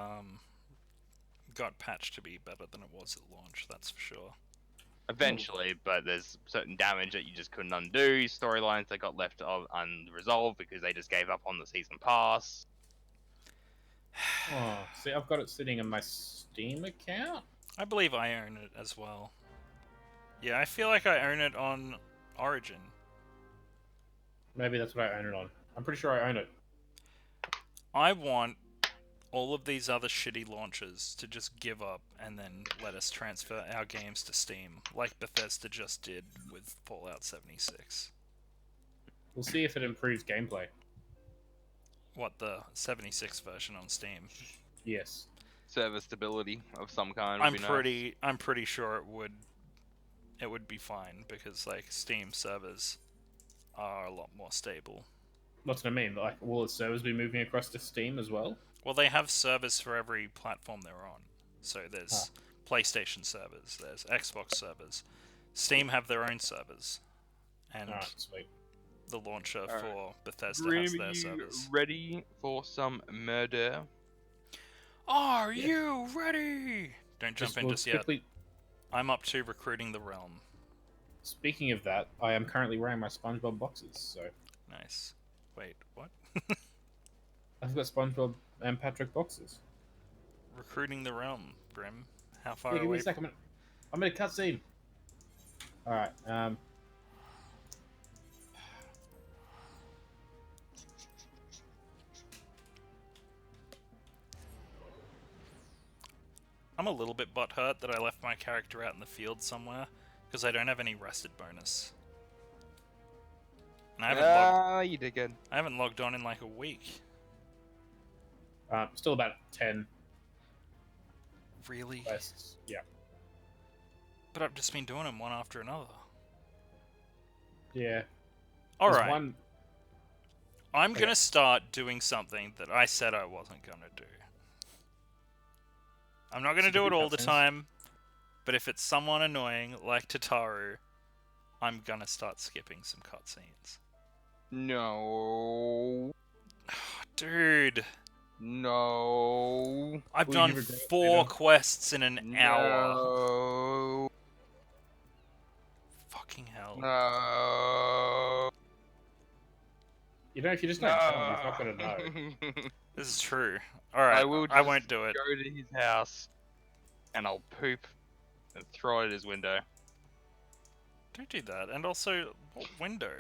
got patched to be better than it was at launch, that's for sure. Eventually, but there's certain damage that you just couldn't undo, storylines that got left unresolved because they just gave up on the season pass. Oh, see, I've got it sitting in my Steam account. I believe I own it as well. Yeah, I feel like I own it on Origin. Maybe that's what I own it on. I'm pretty sure I own it. I want all of these other shitty launchers to just give up and then let us transfer our games to Steam, like Bethesda just did with Fallout 76. We'll see if it improves gameplay. What, the 76 version on Steam? Yes. Server stability of some kind. Would be I'm pretty sure it would be fine because like Steam servers are a lot more stable. That's what I mean. Like, will the servers be moving across to Steam as well? Well, they have servers for every platform they're on. So there's PlayStation servers, there's Xbox servers. Steam have their own servers. And Alright, sweet. the launcher Alright. for Bethesda Grim, has their you servers. ready for some murder? Are you ready? Don't jump in we'll just yet. quickly... I'm up to recruiting the realm. Speaking of that, I am currently wearing my SpongeBob boxes, so... Nice. Wait, what? I've got SpongeBob and Patrick boxes. recruiting the realm, Grim. How far Yeah, give me away? a second. I'm in a cutscene. All right. I'm a little bit butthurt that I left my character out in the field somewhere because I don't have any rested bonus. And You did good. I haven't logged on in like a week. Still about 10 Really? quests. Yeah. But I've just been doing them one after another. Yeah. All There's right. one. I'm Okay. gonna start doing something that I said I wasn't gonna do. I'm not gonna do it Skipping all the cutscenes? time, but if it's someone annoying like Tataru, I'm gonna start skipping some cutscenes. No. Dude, No. I've Will done you regret 4 later? quests in an hour. No. Fucking hell. No. You know, if you just don't tell him, he's not gonna know. This is true. Alright, will I just won't do it. Go to his house, and I'll poop and throw it at his window. Don't do that. And also, what window?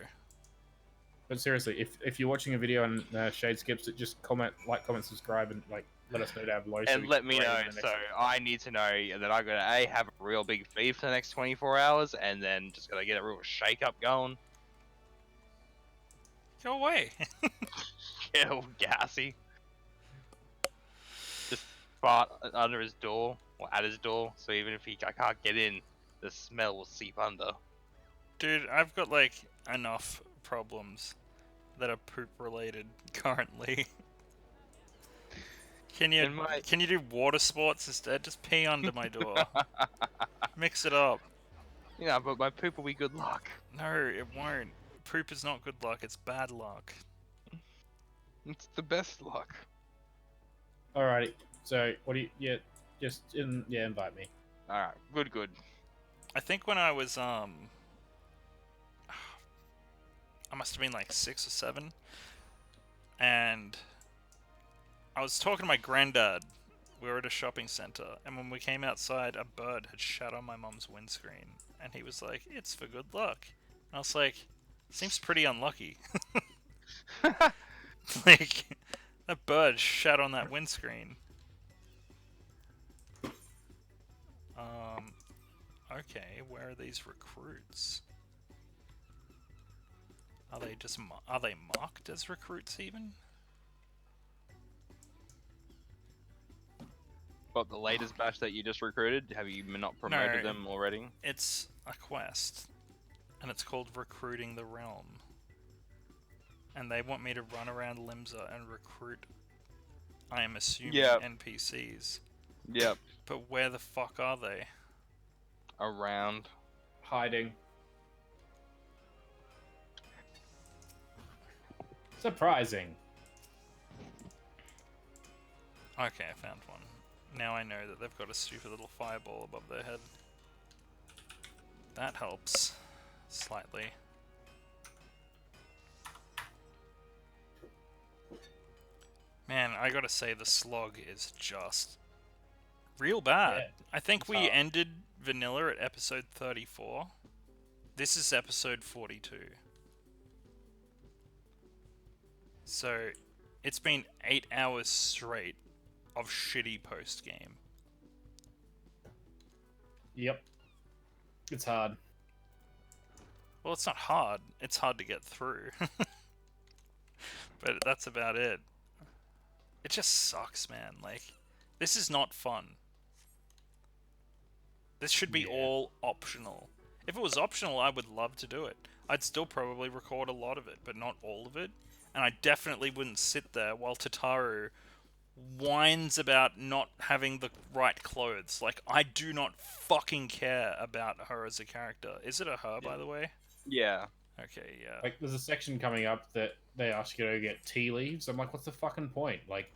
But seriously, if you're watching a video and Shade skips it, just comment, subscribe, and like let us know down below. so And we let can me grade know, it in the next so video. I need to know that I gotta A, have a real big feed for the next 24 hours, and then just gotta get a real shake up going. Go away. Get all gassy. Just fart under his door, or at his door, so even if I can't get in, the smell will seep under. Dude, I've got like enough problems that are poop related currently. Can you can you do water sports instead? Just pee under my door. Mix it up. Yeah, but my poop will be good luck. No, it won't. Poop is not good luck, it's bad luck. It's the best luck. Alrighty. So what do you? Yeah, invite me. Alright, good. I think when I was I must have been like 6 or 7, and I was talking to my granddad. We were at a shopping center, and when we came outside, a bird had shat on my mum's windscreen, and he was like, "It's for good luck." And I was like, "Seems pretty unlucky." Like, that bird shat on that windscreen. Okay, where are these recruits? Are they just are they marked as recruits even? What, the latest batch that you just recruited? Have you not promoted them already? It's a quest, and it's called Recruiting the Realm. And they want me to run around LIMSA and recruit, I am assuming, NPCs. Yep. But where the fuck are they? Around. Hiding. Surprising. Okay, I found one. Now I know that they've got a stupid little fireball above their head. That helps. Slightly. Man, I gotta say the slog is just real bad. Yeah, I think we hard. ended vanilla at episode 34. This is episode 42. So, it's been 8 hours straight of shitty post-game. Yep. It's hard. Well, it's not hard. It's hard to get through. But that's about it. It just sucks, man. Like, this is not fun. This should be all optional. If it was optional, I would love to do it. I'd still probably record a lot of it, but not all of it. And I definitely wouldn't sit there while Tataru whines about not having the right clothes. Like, I do not fucking care about her as a character. Is it a her, by the way? Yeah. Okay, yeah. Like, there's a section coming up that they ask you to get tea leaves. I'm like, what's the fucking point? Like,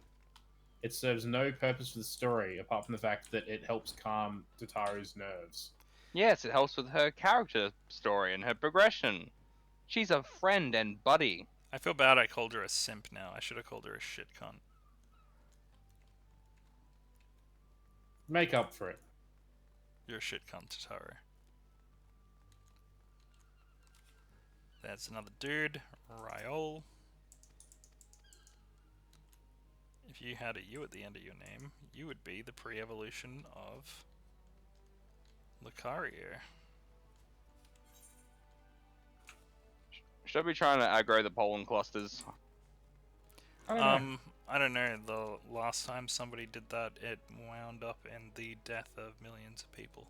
it serves no purpose for the story apart from the fact that it helps calm Tataru's nerves. Yes, it helps with her character story and her progression. She's a friend and buddy. I feel bad I called her a simp now. I should have called her a shit cunt. Make up for it. You're a shit cunt, Tataru. That's another dude, Ryol. If you had a U at the end of your name, you would be the pre-evolution of Lucario. Should I be trying to aggro the pollen clusters? I don't know. I don't know. The last time somebody did that, it wound up in the death of millions of people.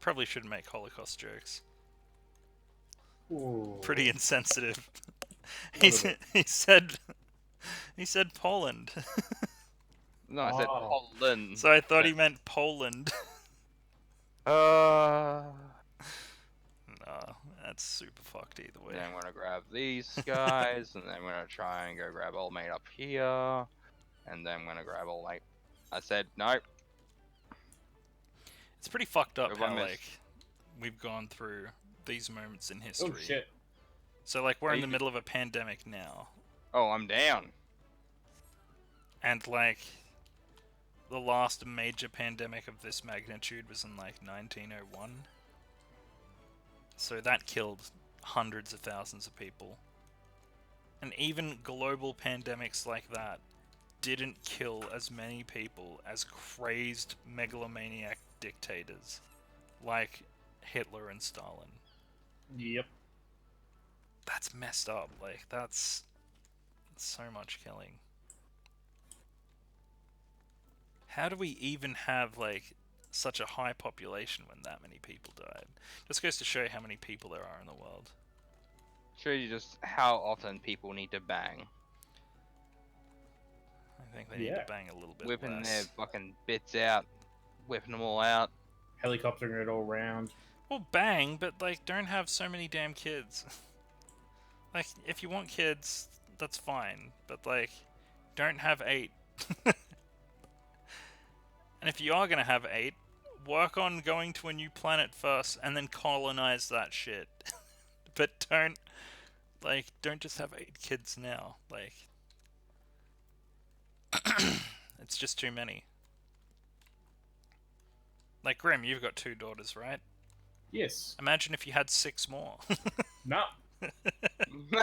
Probably shouldn't make Holocaust jokes. Ooh. Pretty insensitive. Little bit. he said Poland. No, I said Oh. pollen. So I thought he meant Poland. Uh, Nah, that's super fucked either way. Then I'm gonna grab these guys, and then I'm gonna try and go grab old mate up here, and then I'm gonna grab old mate. I said no. It's pretty fucked up Everyone how missed. like we've gone through these moments in Oh history. shit. So like we're Are in the you- middle of a pandemic now, Oh, I'm down. and like the last major pandemic of this magnitude was in like 1901. So that killed hundreds of thousands of people. And even global pandemics like that didn't kill as many people as crazed megalomaniac dictators like Hitler and Stalin. Yep. That's messed up. Like, that's so much killing. How do we even have, like, such a high population when that many people died? Just goes to show how many people there are in the world. Show you just how often people need to bang. I think they need Yeah. to bang a little bit Whipping less. their fucking bits out. Whipping them all out. Helicoptering it all round. Well, bang, but, like, don't have so many damn kids. Like, if you want kids, that's fine, but, like, don't have 8. And if you are gonna have 8, work on going to a new planet first and then colonize that shit. But don't just have 8 kids now. Like, it's just too many. Like, Grim, you've got 2 daughters, right? Yes. Imagine if you had 6 more. No.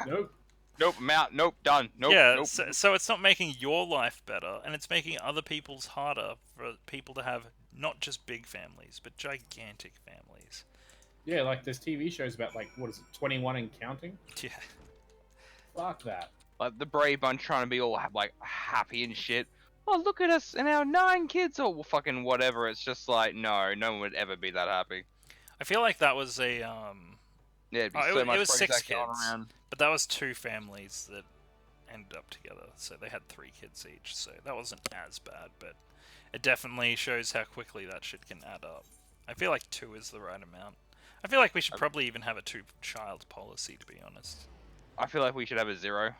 Nope. Nope, I'm out. Nope, done. Nope, yeah, nope. so it's not making your life better, and it's making other people's harder for people to have not just big families, but gigantic families. Yeah, like there's TV shows about like what is it, 21 and counting? Yeah. Fuck that. Like the Brave Bunch trying to be all like happy and shit. Oh, look at us and our 9 kids or fucking whatever. It's just like, no one would ever be that happy. I feel like that was a Yeah, it'd be Oh, so it much was 6 progress going kids. around. But that was 2 families that ended up together, so they had 3 kids each, so that wasn't as bad, but it definitely shows how quickly that shit can add up. I feel like 2 is the right amount. I feel like we should probably even have a 2-child policy, to be honest. I feel like we should have a 0.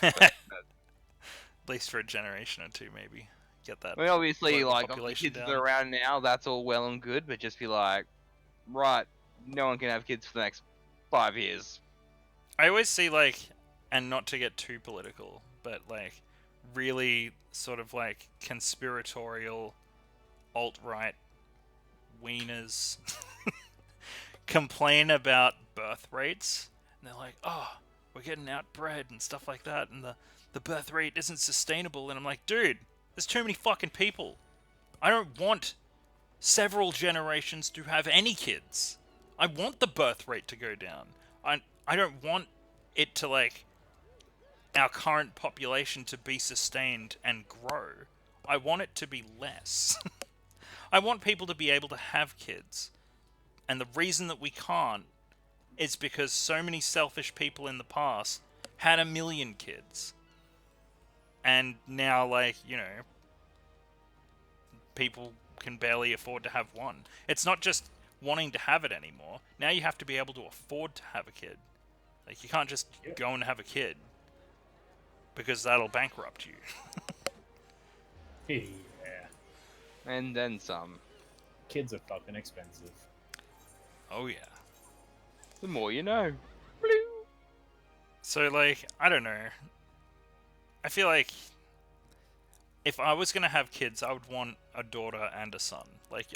At least for a generation or 2, maybe. Get that. I mean, obviously, global like, of the population kids that down. are around now, that's all well and good, but just be like, right, no one can have kids for the next 5 years. I always see, like, and not to get too political, but, like, really sort of, like, conspiratorial alt-right wieners complain about birth rates. And they're like, oh, we're getting outbred and stuff like that, and the birth rate isn't sustainable. And I'm like, dude, there's too many fucking people. I don't want several generations to have any kids. I want the birth rate to go down. I don't want it to, like, our current population to be sustained and grow. I want it to be less. I want people to be able to have kids. And the reason that we can't is because so many selfish people in the past had 1 million kids. And now, like, you know, people can barely afford to have one. It's not just wanting to have it anymore. Now you have to be able to afford to have a kid. Like, you can't just go and have a kid, because that'll bankrupt you. Yeah. And then some. Kids are fucking expensive. Oh yeah. The more you know. So, like, I don't know. I feel like if I was gonna have kids, I would want a daughter and a son. Like,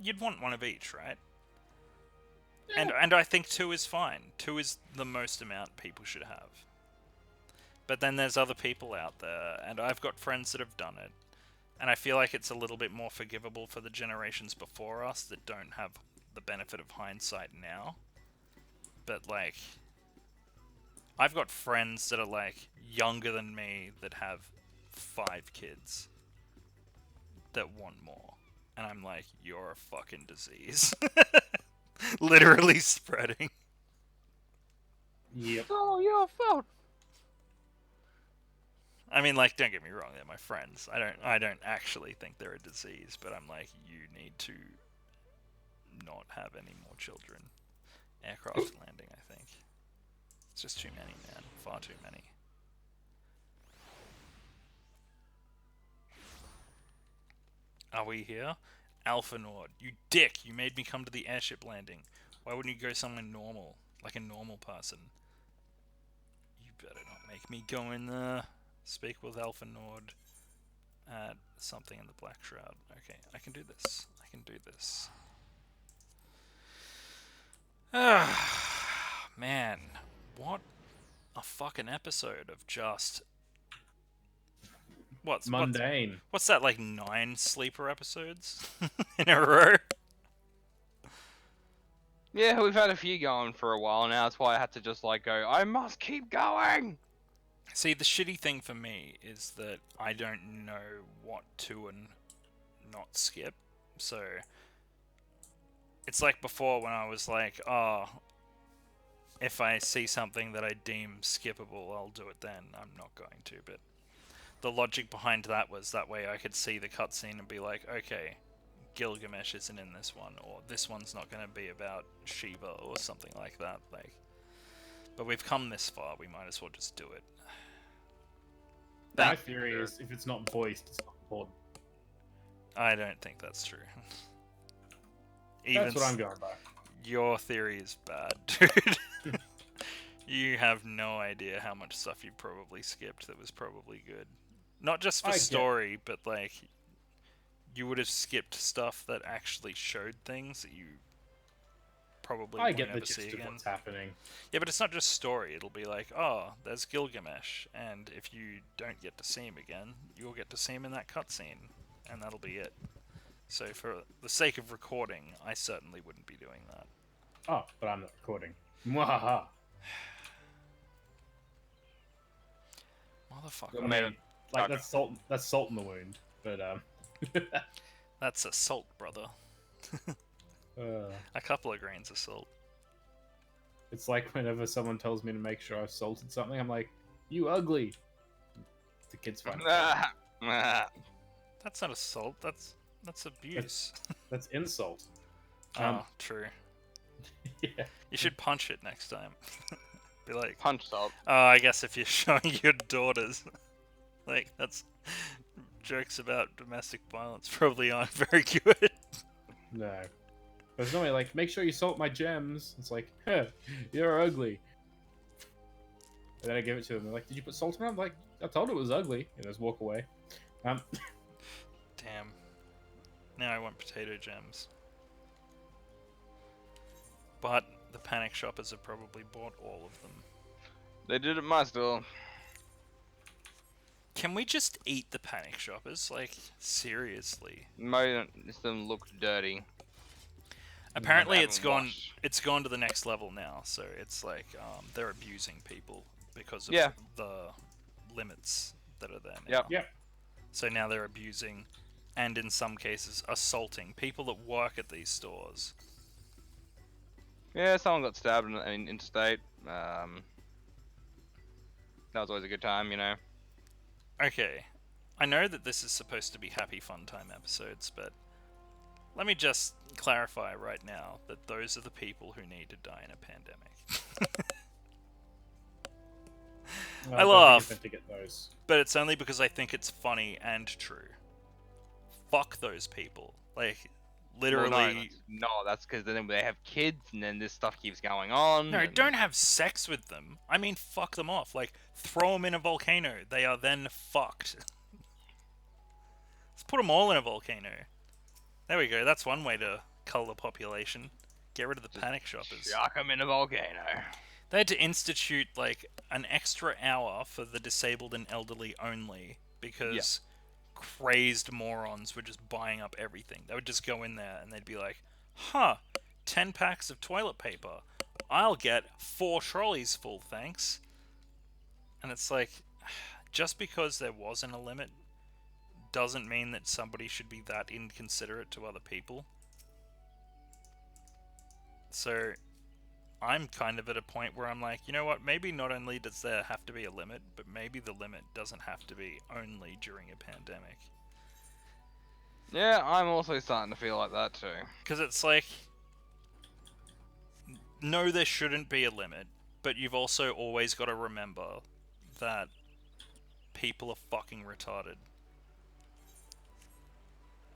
you'd want one of each, right? And I think 2 is fine. 2 is the most amount people should have. But then there's other people out there, and I've got friends that have done it. And I feel like it's a little bit more forgivable for the generations before us that don't have the benefit of hindsight now. But, like, I've got friends that are, like, younger than me that have 5 kids that want more. And I'm like, you're a fucking disease. Literally spreading. Yep. Oh, your fault. I mean, like, don't get me wrong, they're my friends. I don't actually think they're a disease, but I'm like, you need to not have any more children. Aircraft landing, I think. It's just too many, man. Far too many. Are we here? Alpha Nord. You dick! You made me come to the airship landing. Why wouldn't you go somewhere normal? Like a normal person. You better not make me go in there. Speak with Alpha Nord. Add something in the Black Shroud. Okay, I can do this. I can do this. Ah, man. What a fucking episode of just... Mundane. What's that, like 9 sleeper episodes in a row? Yeah, we've had a few going for a while now. That's why I had to just like go, I must keep going. See, the shitty thing for me is that I don't know what to and not skip. So it's like before when I was like, oh, if I see something that I deem skippable, I'll do it then. I'm not going to, but the logic behind that was that way I could see the cutscene and be like, okay, Gilgamesh isn't in this one, or this one's not going to be about Shiva or something like that. Like, but we've come this far, we might as well just do it. My theory is, if it's not voiced, it's not important. I don't think that's true. That's what I'm going by. Your theory is bad, dude. You have no idea how much stuff you probably skipped that was probably good. Not just for story, but like, you would have skipped stuff that actually showed things that you probably won't ever see again. What's happening. Yeah, but it's not just story. It'll be like, oh, there's Gilgamesh, and if you don't get to see him again, you'll get to see him in that cutscene, and that'll be it. So for the sake of recording, I certainly wouldn't be doing that. Oh, but I'm not recording. Mwahaha. Motherfucker. I mean, like, that's salt in the wound, but That's a salt, brother. A couple of grains of salt. It's like whenever someone tells me to make sure I've salted something, I'm like, you ugly. The kids find it funny. That's not assault, that's abuse. That's insult. Oh, true. Yeah. You should punch it next time. Be like, Punch salt. oh, I guess if you're showing your daughters, like, that's jokes about domestic violence probably aren't very good. No. There's no way, like, make sure you salt my gems. It's like, huh, you're ugly. And then I give it to them. They're like, did you put salt in it? I'm like, I told it was ugly. And just walk away. Damn. Now I want potato gems. But the panic shoppers have probably bought all of them. They did it my store. Can we just eat the panic shoppers? Like, seriously. Most of them look dirty. Apparently They it's haven't gone washed. it's gone to the next level now, so it's like they're abusing people because of the limits that are there now. Yep. Yeah. So now they're abusing and in some cases assaulting people that work at these stores. Yeah, someone got stabbed in interstate. That was always a good time, you know. Okay. I know that this is supposed to be happy fun time episodes, but let me just clarify right now that those are the people who need to die in a pandemic. I laugh, to get those. but it's only because I think it's funny and true. Fuck those people. Like, literally... Well, no, that's because then they have kids and then this stuff keeps going on. No, don't have sex with them. I mean, fuck them off. Like, throw them in a volcano. They are then fucked. Let's put them all in a volcano. There we go. That's one way to cull the population. Get rid of the panic shoppers. Chuck 'em in a volcano. They had to institute like an extra hour for the disabled and elderly only because crazed morons were just buying up everything. They would just go in there and they'd be like, huh, 10 packs of toilet paper. I'll get 4 trolleys full, thanks. And it's like, just because there wasn't a limit doesn't mean that somebody should be that inconsiderate to other people. So I'm kind of at a point where I'm like, you know what, maybe not only does there have to be a limit, but maybe the limit doesn't have to be only during a pandemic. Yeah, I'm also starting to feel like that too. Because it's like, no, there shouldn't be a limit, but you've also always got to remember that people are fucking retarded.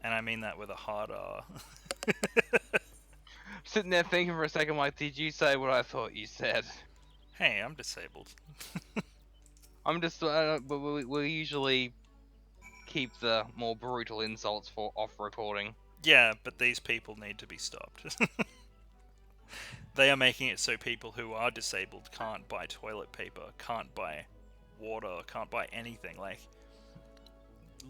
And I mean that with a hard R. Sitting there thinking for a second, like, did you say what I thought you said? Hey, I'm disabled. I'm just, we usually keep the more brutal insults for off recording. Yeah, but these people need to be stopped. They are making it so people who are disabled can't buy toilet paper, can't buy water, can't buy anything. Like,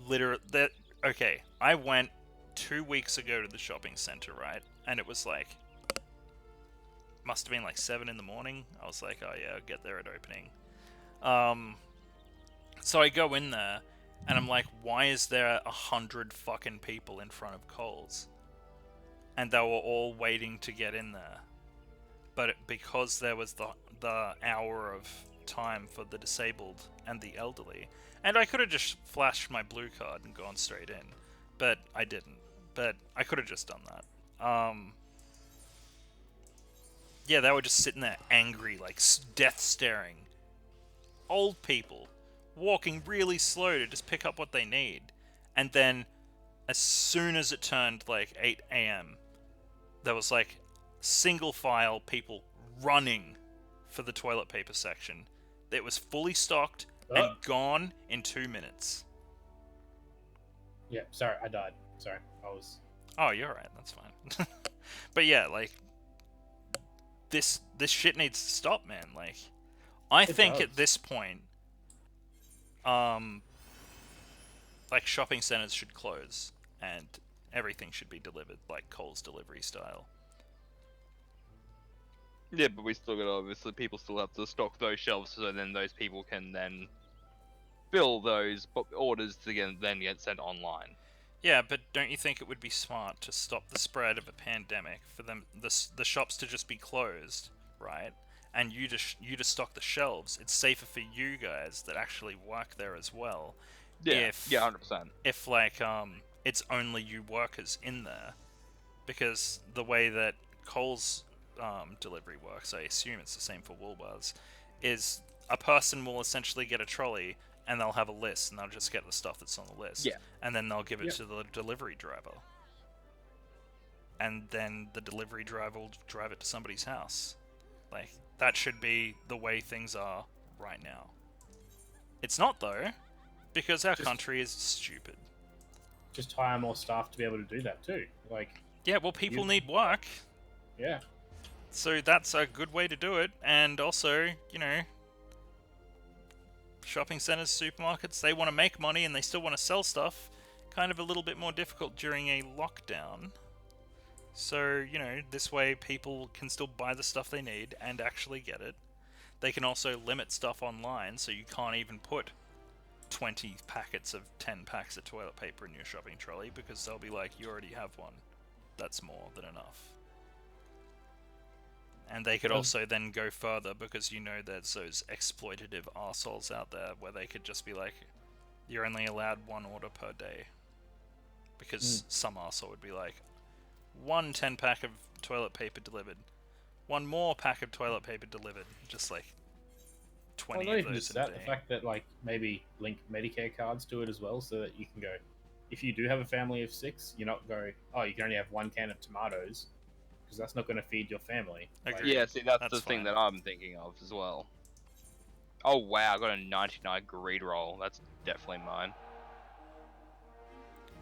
literally, that. Okay, I went 2 weeks ago to the shopping center, right? And it was like, must have been like 7 in the morning. I was like, oh yeah, I'll get there at opening. So I go in there, and I'm like, why is there 100 fucking people in front of Kohl's? And they were all waiting to get in there. But because there was the hour of time for the disabled and the elderly, and I could have just flashed my blue card and gone straight in, but I didn't. But I could have just done that. Yeah, they were just sitting there angry, like death staring. Old people walking really slow to just pick up what they need. And then as soon as it turned like 8 a.m., there was like single file people running for the toilet paper section. It was fully stocked and gone in 2 minutes. Yeah, sorry, I died. Sorry, I was... Oh, you're right, that's fine. But yeah, like, this shit needs to stop, man. Like, I think at this point, like, shopping centers should close and everything should be delivered like Kohl's delivery style. Yeah, but we still got obviously people still have to stock those shelves, so then those people can then fill those orders to then get sent online. Yeah, but don't you think it would be smart to stop the spread of a pandemic for them the shops to just be closed, right? And you to stock the shelves. It's safer for you guys that actually work there as well. Yeah, 100%. If like it's only you workers in there, because the way that Kohl's delivery works, I assume it's the same for Woolworths, is a person will essentially get a trolley and they'll have a list and they'll just get the stuff that's on the list. Yeah. And then they'll give it to the delivery driver. And then the delivery driver will drive it to somebody's house. Like, that should be the way things are right now. It's not, though, because our country is stupid. Just hire more staff to be able to do that, too. Like... Yeah, well, people need work. Yeah. So that's a good way to do it. And also, you know, shopping centers, supermarkets, they want to make money and they still want to sell stuff. Kind of a little bit more difficult during a lockdown. So, you know, this way people can still buy the stuff they need and actually get it. They can also limit stuff online, so you can't even put 20 packets of 10 packs of toilet paper in your shopping trolley, because they'll be like, you already have one. That's more than enough. And they could also then go further, because you know there's those exploitative arseholes out there where they could just be like, you're only allowed 1 order per day. Because some arsehole would be like, 1 10-pack of toilet paper delivered. 1 more pack of toilet paper delivered. Just like 20 not of even those just in a that, day. the fact that like maybe link Medicare cards to it as well, so that you can go, if you do have a family of 6, you're not go, oh, you can only have 1 can of tomatoes, because that's not going to feed your family. Agreed. Yeah, see, that's the That's thing fine. that I'm thinking of as well. Oh wow, I got a 99 greed roll. That's definitely mine.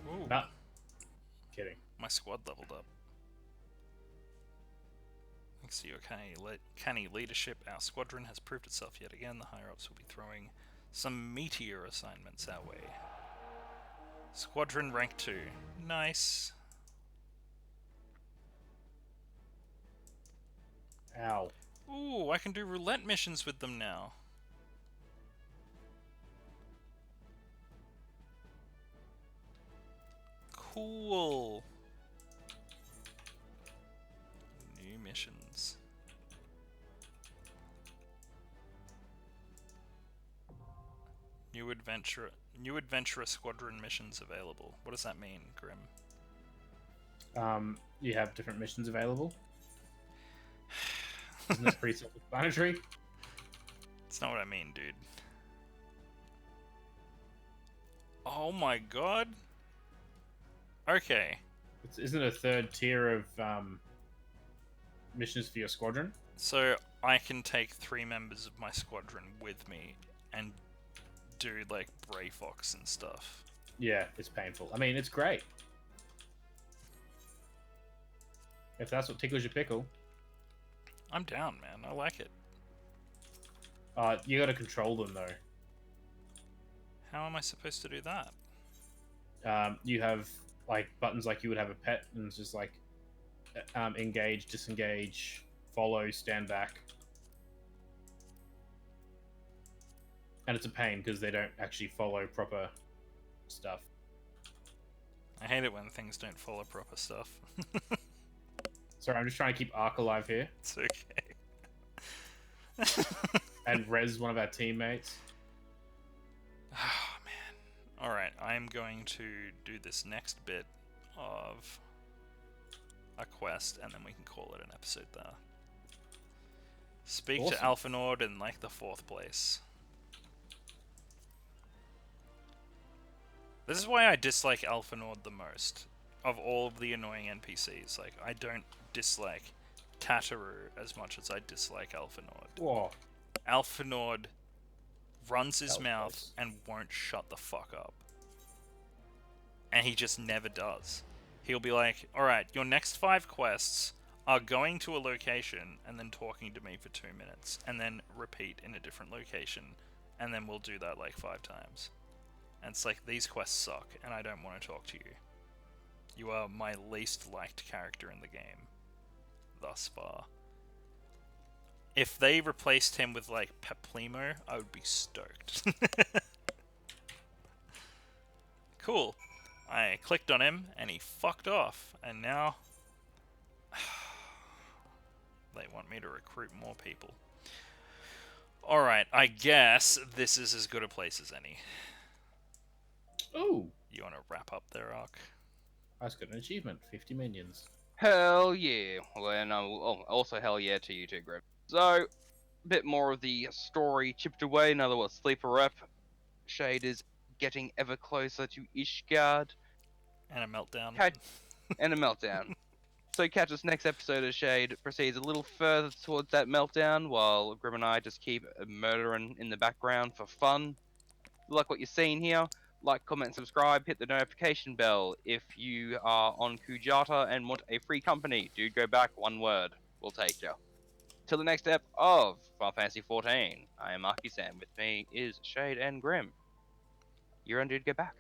Ooh, Nah. Kidding. my squad leveled up. Thanks to your canny leadership, our squadron has proved itself yet again. The higher-ups will be throwing some meteor assignments our way. Squadron rank 2. Nice. Ow. Ooh, I can do roulette missions with them now. Cool. New missions. New adventurer squadron missions available. What does that mean, Grim? You have different missions available. Isn't this pretty self-explanatory? That's not what I mean, dude. Oh my god. Okay. Isn't it a third tier of missions for your squadron? So I can take 3 members of my squadron with me and do like Bray Fox and stuff. Yeah, it's painful. I mean, it's great. If that's what tickles your pickle. I'm down, man. I like it. You gotta control them though. How am I supposed to do that? You have like buttons like you would have a pet, and it's just like engage, disengage, follow, stand back. And it's a pain because they don't actually follow proper stuff. I hate it when things don't follow proper stuff. Sorry, I'm just trying to keep Ark alive here It's okay. and res one of our teammates. Oh, man. Alright, I'm going to do this next bit of a quest, and then we can call it an episode there. Speak to Awesome. Alphanord in, like, the 4th place. This is why I dislike Alphanord the most. Of all of the annoying NPCs, like, I don't dislike Tataru as much as I dislike Alphanord. Whoa. Alphanord runs his That was mouth close. and won't shut the fuck up. And he just never does. He'll be like, alright, your next 5 quests are going to a location and then talking to me for 2 minutes, and then repeat in a different location, and then we'll do that like 5 times. And it's like, these quests suck, and I don't want to talk to you. You are my least liked character in the game. Thus far. If they replaced him with, like, Peplimo, I would be stoked. Cool. I clicked on him, and he fucked off. And now... they want me to recruit more people. Alright, I guess this is as good a place as any. Ooh, You want to wrap up there, Ark? I just got an achievement. 50 minions. Hell yeah. Well, and also hell yeah to you too, Grim. So, a bit more of the story chipped away. In other words, sleeper rep. Shade is getting ever closer to Ishgard. And a meltdown. And a meltdown. So catch us next episode as Shade proceeds a little further towards that meltdown, while Grim and I just keep murdering in the background for fun. Like what you're seeing here, like, comment, and subscribe, hit the notification bell. If you are on Kujata and want a free company, DudeGoBack, one word, we'll take you. Till the next ep of Final Fantasy XIV, I am Aki-san, with me is Shade and Grim. You're on DudeGoBack.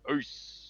Peace.